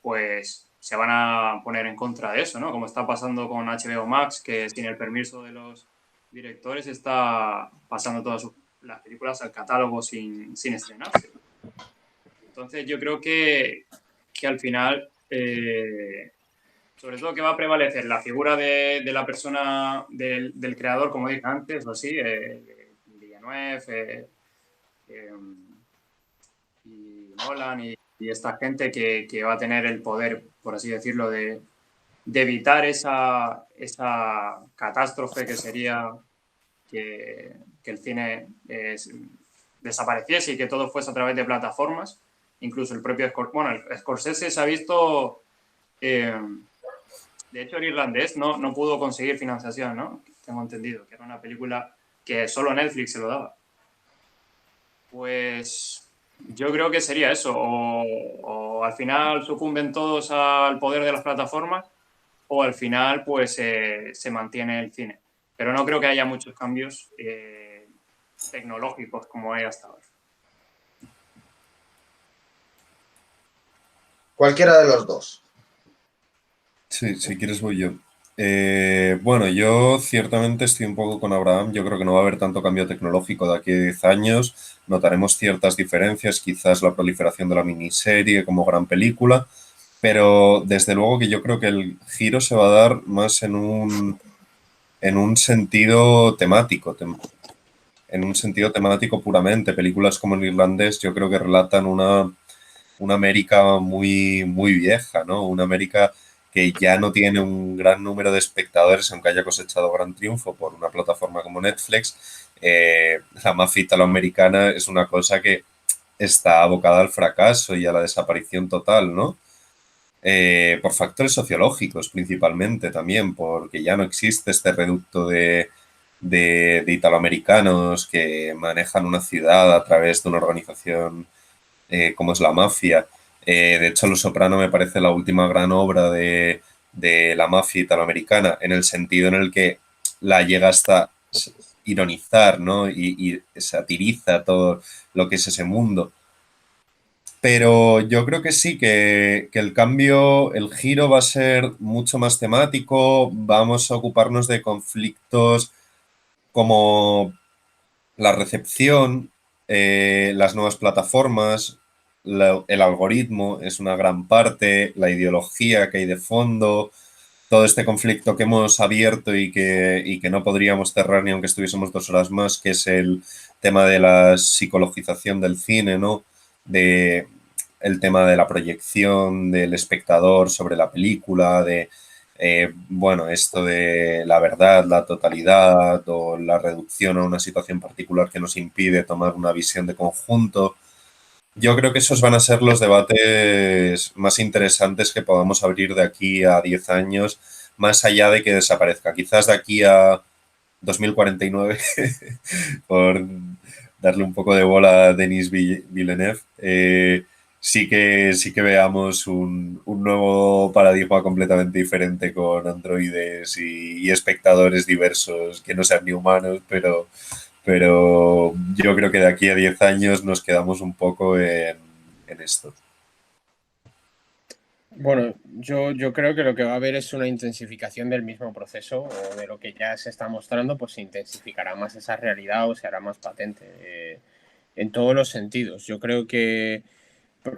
pues se van a poner en contra de eso, ¿no? Como está pasando con HBO Max, que sin el permiso de los directores está pasando todas las películas al catálogo sin estrenarse. Entonces yo creo que al final, sobre todo que va a prevalecer la figura de la persona, del creador, como dije antes, o así, Villeneuve y Nolan y esta gente que va a tener el poder, por así decirlo, de evitar esa catástrofe que sería que el cine desapareciese y que todo fuese a través de plataformas. Incluso el propio Scorsese se ha visto, de hecho el irlandés no pudo conseguir financiación, ¿no? Tengo entendido, que era una película que solo Netflix se lo daba. Pues yo creo que sería eso, o al final sucumben todos al poder de las plataformas, o al final pues se mantiene el cine. Pero no creo que haya muchos cambios tecnológicos como hay hasta ahora. Cualquiera de los dos. Sí, si quieres voy yo. Bueno, yo ciertamente estoy un poco con Abraham. Yo creo que no va a haber tanto cambio tecnológico de aquí a 10 años. Notaremos ciertas diferencias, quizás la proliferación de la miniserie como gran película, pero desde luego que yo creo que el giro se va a dar más en un sentido temático, en un sentido temático puramente. Películas como El Irlandés yo creo que relatan una América muy, muy vieja, ¿no? Una América que ya no tiene un gran número de espectadores, aunque haya cosechado gran triunfo por una plataforma como Netflix. La mafia italoamericana es una cosa que está abocada al fracaso y a la desaparición total, ¿no? Por factores sociológicos principalmente también, porque ya no existe este reducto de italoamericanos que manejan una ciudad a través de una organización como es la mafia. De hecho, Los Soprano me parece la última gran obra de la mafia italoamericana, en el sentido en el que la llega hasta ironizar, ¿no? Y satiriza todo lo que es ese mundo. Pero yo creo que sí, que el cambio, el giro va a ser mucho más temático, vamos a ocuparnos de conflictos como la recepción, las nuevas plataformas, el algoritmo es una gran parte, la ideología que hay de fondo, todo este conflicto que hemos abierto y que no podríamos cerrar ni aunque estuviésemos 2 horas más, que es el tema de la psicologización del cine, ¿no? De el tema de la proyección del espectador sobre la película, bueno, esto de la verdad, la totalidad o la reducción a una situación particular que nos impide tomar una visión de conjunto. Yo creo que esos van a ser los debates más interesantes que podamos abrir de aquí a 10 años, más allá de que desaparezca. Quizás de aquí a 2049, por darle un poco de bola a Denis Villeneuve, sí que veamos un nuevo paradigma completamente diferente con androides y espectadores diversos que no sean ni humanos, pero yo creo que de aquí a 10 años nos quedamos un poco en esto. Bueno, yo creo que lo que va a haber es una intensificación del mismo proceso o de lo que ya se está mostrando, pues se intensificará más esa realidad o se hará más patente en todos los sentidos. Yo creo que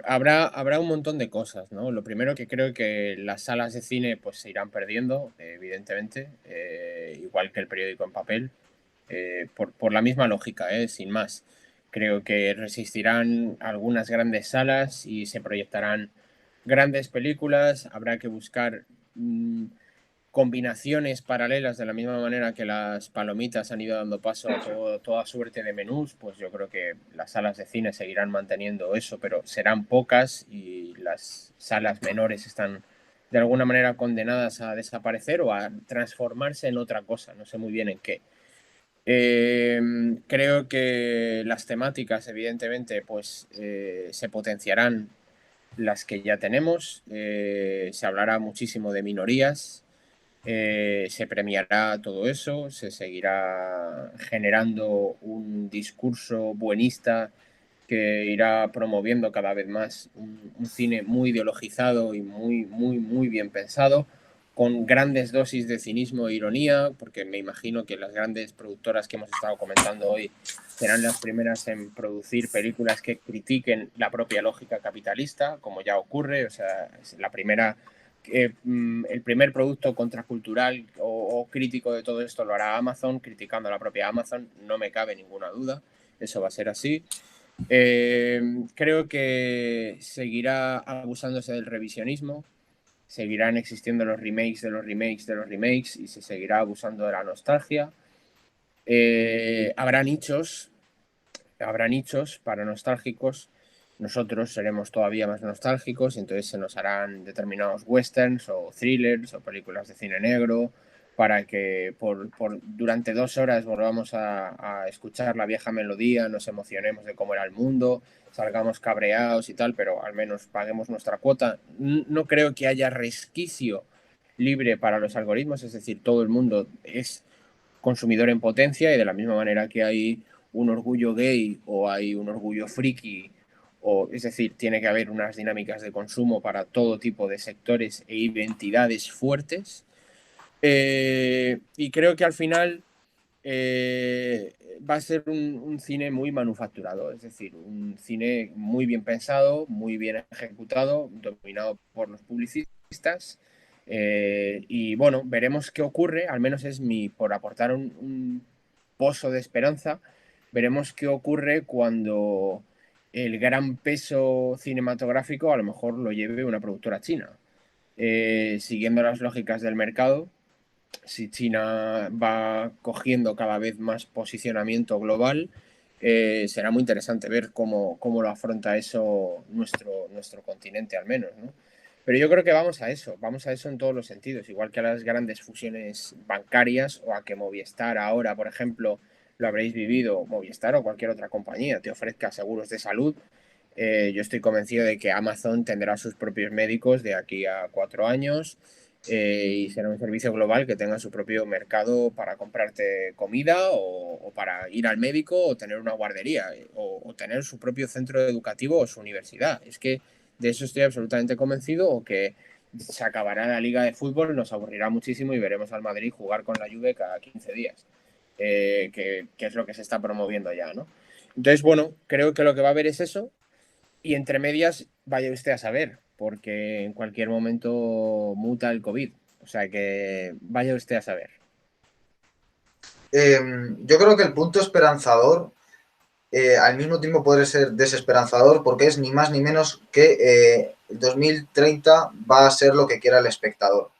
habrá un montón de cosas, ¿no? Lo primero que creo que las salas de cine pues se irán perdiendo, evidentemente, igual que el periódico en papel, por la misma lógica, sin más. Creo que resistirán algunas grandes salas y se proyectarán grandes películas, habrá que buscar combinaciones paralelas de la misma manera que las palomitas han ido dando paso a toda suerte de menús, pues yo creo que las salas de cine seguirán manteniendo eso, pero serán pocas y las salas menores están de alguna manera condenadas a desaparecer o a transformarse en otra cosa, no sé muy bien en qué. Creo que las temáticas, evidentemente, pues se potenciarán las que ya tenemos, se hablará muchísimo de minorías, se premiará todo eso, se seguirá generando un discurso buenista que irá promoviendo cada vez más un cine muy ideologizado y muy bien pensado, con grandes dosis de cinismo e ironía, porque me imagino que las grandes productoras que hemos estado comentando hoy serán las primeras en producir películas que critiquen la propia lógica capitalista, como ya ocurre. O sea, es la primera, el primer producto contracultural o crítico de todo esto lo hará Amazon, criticando a la propia Amazon, no me cabe ninguna duda, eso va a ser así. Creo que seguirá abusándose del revisionismo, seguirán existiendo los remakes de los remakes de los remakes y se seguirá abusando de la nostalgia. Habrá nichos para nostálgicos. Nosotros seremos todavía más nostálgicos y entonces se nos harán determinados westerns o thrillers o películas de cine negro para que durante 2 horas volvamos a escuchar la vieja melodía, nos emocionemos de cómo era el mundo, salgamos cabreados y tal, pero al menos paguemos nuestra cuota. No creo que haya resquicio libre para los algoritmos, es decir, todo el mundo es consumidor en potencia y de la misma manera que hay un orgullo gay o hay un orgullo friki, es decir, tiene que haber unas dinámicas de consumo para todo tipo de sectores e identidades fuertes. Y creo que al final va a ser un cine muy manufacturado, es decir, un cine muy bien pensado, muy bien ejecutado, dominado por los publicistas. Y bueno, veremos qué ocurre, al menos es por aportar un pozo de esperanza, veremos qué ocurre cuando el gran peso cinematográfico a lo mejor lo lleve una productora china. Siguiendo las lógicas del mercado, si China va cogiendo cada vez más posicionamiento global, será muy interesante ver cómo lo afronta eso nuestro continente al menos, ¿no? Pero yo creo que vamos a eso en todos los sentidos, igual que a las grandes fusiones bancarias o a que Movistar ahora, por ejemplo, lo habréis vivido, Movistar o cualquier otra compañía, te ofrezca seguros de salud. Yo estoy convencido de que Amazon tendrá sus propios médicos de aquí a 4 años y será un servicio global que tenga su propio mercado para comprarte comida o para ir al médico o tener una guardería o tener su propio centro educativo o su universidad. Es que de eso estoy absolutamente convencido, o que se acabará la liga de fútbol, nos aburrirá muchísimo y veremos al Madrid jugar con la Juve cada 15 días, que es lo que se está promoviendo ya, ¿no? Entonces, bueno, creo que lo que va a haber es eso. Y entre medias, vaya usted a saber, porque en cualquier momento muta el COVID. O sea que vaya usted a saber. Yo creo que el punto esperanzador al mismo tiempo puede ser desesperanzador, porque es ni más ni menos que el 2030 va a ser lo que quiera el espectador,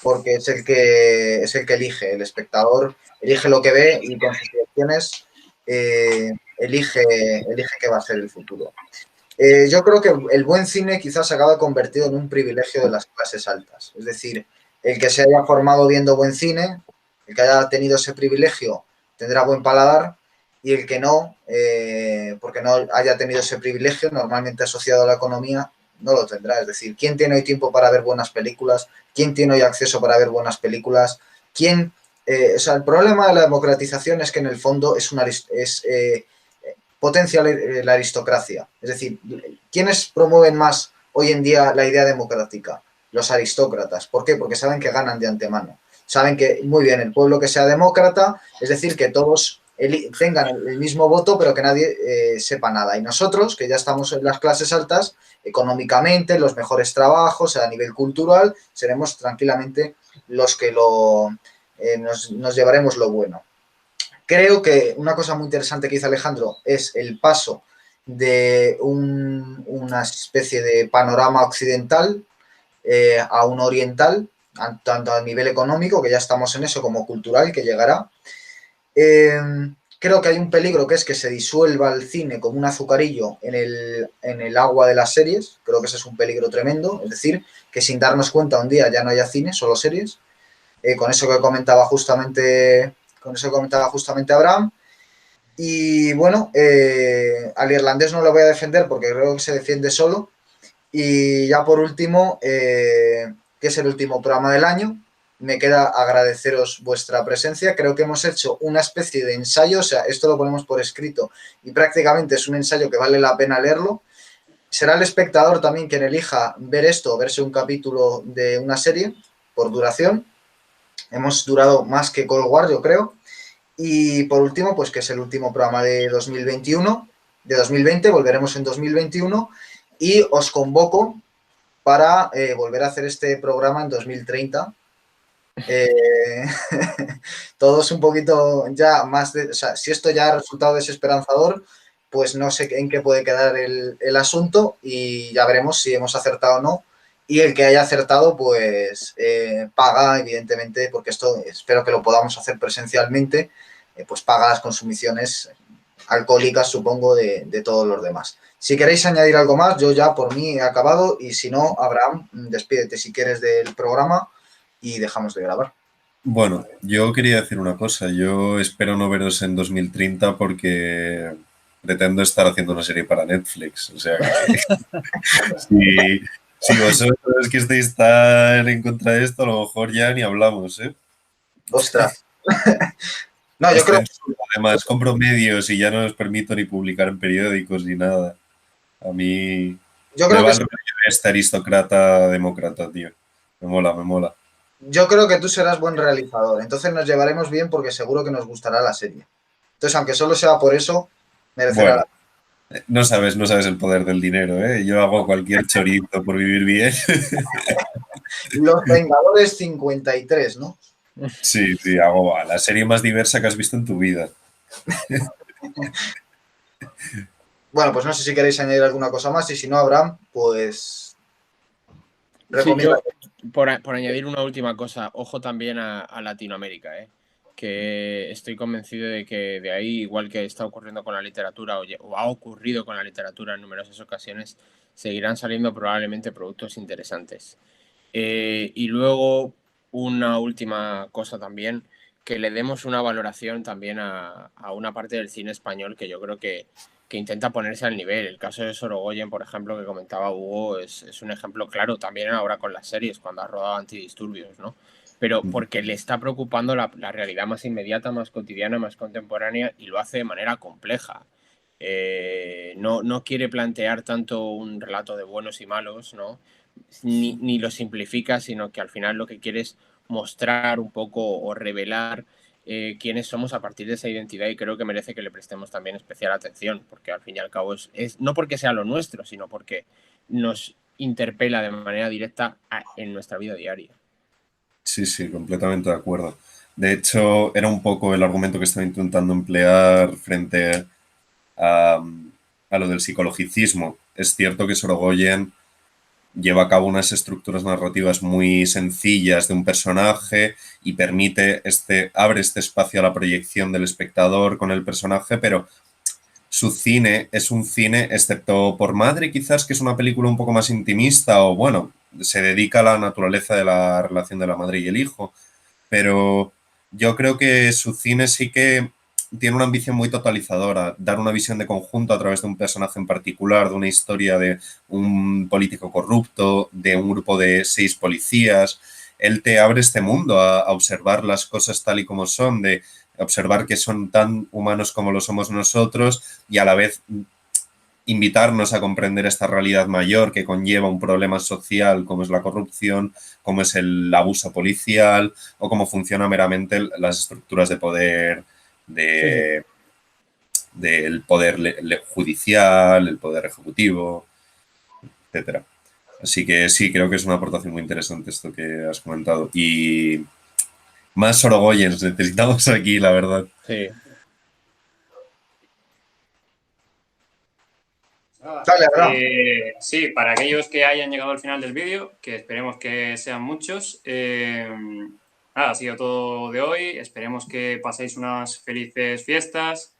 porque es el que elige. El espectador elige lo que ve y con sus elecciones elige qué va a ser el futuro. Yo creo que el buen cine quizás se acaba convertido en un privilegio de las clases altas. Es decir, el que se haya formado viendo buen cine, el que haya tenido ese privilegio, tendrá buen paladar, y el que no, porque no haya tenido ese privilegio, normalmente asociado a la economía, no lo tendrá. Es decir, ¿quién tiene hoy tiempo para ver buenas películas? ¿Quién tiene hoy acceso para ver buenas películas? ¿Quién? O sea, el problema de la democratización es que en el fondo potencia la aristocracia. Es decir, ¿quiénes promueven más hoy en día la idea democrática? Los aristócratas. ¿Por qué? Porque saben que ganan de antemano. Saben que, muy bien, el pueblo que sea demócrata, es decir, que todos tengan el mismo voto, pero que nadie sepa nada. Y nosotros, que ya estamos en las clases altas, económicamente, los mejores trabajos, a nivel cultural, seremos tranquilamente los que nos llevaremos lo bueno. Creo que una cosa muy interesante que hizo Alejandro es el paso de una especie de panorama occidental a un oriental, tanto a nivel económico, que ya estamos en eso, como cultural, que llegará. Creo que hay un peligro, que es que se disuelva el cine como un azucarillo en el agua de las series. Creo que ese es un peligro tremendo. Es decir, que sin darnos cuenta un día ya no haya cine, solo series. Con eso que comentaba justamente Abraham. Y bueno, al irlandés no lo voy a defender porque creo que se defiende solo. Y ya por último, que es el último programa del año, me queda agradeceros vuestra presencia. Creo que hemos hecho una especie de ensayo, o sea, esto lo ponemos por escrito y prácticamente es un ensayo que vale la pena leerlo. Será el espectador también quien elija ver esto o verse un capítulo de una serie por duración. Hemos durado más que Cold War, yo creo. Y por último, pues que es el último programa de 2021, de 2020, volveremos en 2021 y os convoco para volver a hacer este programa en 2030. Todos un poquito ya más de... O sea, si esto ya ha resultado desesperanzador, pues no sé en qué puede quedar el asunto y ya veremos si hemos acertado o no. Y el que haya acertado, pues paga, evidentemente, porque esto espero que lo podamos hacer presencialmente, pues paga las consumiciones alcohólicas, supongo, de todos los demás. Si queréis añadir algo más, yo ya por mí he acabado y si no, Abraham, despídete si quieres del programa y dejamos de grabar. Bueno, yo quería decir una cosa. Yo espero no veros en 2030 porque pretendo estar haciendo una serie para Netflix. O sea que si vosotros que estáis tan en contra de esto, a lo mejor ya ni hablamos, ¿eh? Ostras. No, yo Es creo... censura, además, compro medios y ya no os permito ni publicar en periódicos ni nada. A mí Yo me creo va que el rollo de este aristócrata demócrata, tío. Me mola, me mola. Yo creo que tú serás buen realizador, entonces nos llevaremos bien porque seguro que nos gustará la serie. Entonces, aunque solo sea por eso, merecerá Bueno, la... no sabes el poder del dinero, ¿eh? Yo hago cualquier chorito por vivir bien. Los Vengadores 53, ¿no? Sí, sí, hago la serie más diversa que has visto en tu vida. Bueno, pues no sé si queréis añadir alguna cosa más y si no, Abraham, pues Sí, recomienda. yo, por añadir una última cosa, ojo también a Latinoamérica, que estoy convencido de que de ahí, igual que está ocurriendo con la literatura o ha ocurrido con la literatura en numerosas ocasiones, seguirán saliendo probablemente productos interesantes. Y luego, una última cosa también, que le demos una valoración también a una parte del cine español que yo creo que intenta ponerse al nivel. El caso de Sorogoyen, por ejemplo, que comentaba Hugo, es un ejemplo claro también ahora con las series, cuando ha rodado Antidisturbios, ¿no? Pero porque le está preocupando la realidad más inmediata, más cotidiana, más contemporánea y lo hace de manera compleja. No quiere plantear tanto un relato de buenos y malos, ¿no? Ni lo simplifica, sino que al final lo que quiere es mostrar un poco o revelar quiénes somos a partir de esa identidad y creo que merece que le prestemos también especial atención, porque al fin y al cabo es no porque sea lo nuestro, sino porque nos interpela de manera directa en nuestra vida diaria. Sí, sí, completamente de acuerdo. De hecho, era un poco el argumento que estaba intentando emplear frente a, a lo del psicologicismo. Es cierto que Sorogoyen lleva a cabo unas estructuras narrativas muy sencillas de un personaje y abre este espacio a la proyección del espectador con el personaje, pero su cine es un cine, excepto por Madre, quizás, que es una película un poco más intimista, o bueno, se dedica a la naturaleza de la relación de la madre y el hijo, pero yo creo que su cine sí que tiene una ambición muy totalizadora, dar una visión de conjunto a través de un personaje en particular, de una historia de un político corrupto, de un grupo de 6 policías. Él te abre este mundo a observar las cosas tal y como son, de observar que son tan humanos como lo somos nosotros y a la vez invitarnos a comprender esta realidad mayor que conlleva un problema social como es la corrupción, como es el abuso policial o cómo funcionan meramente las estructuras de poder Sí, sí. del poder judicial, el poder ejecutivo, etcétera. Así que sí, creo que es una aportación muy interesante esto que has comentado. Y más Sorogoyens necesitamos aquí, la verdad. Sí. Dale, Abraham. Sí, para aquellos que hayan llegado al final del vídeo, que esperemos que sean muchos, nada, ha sido todo de hoy. Esperemos que paséis unas felices fiestas,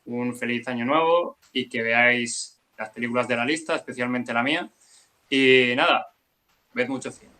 un feliz año nuevo y que veáis las películas de la lista, especialmente la mía. Y nada, ved mucho cine.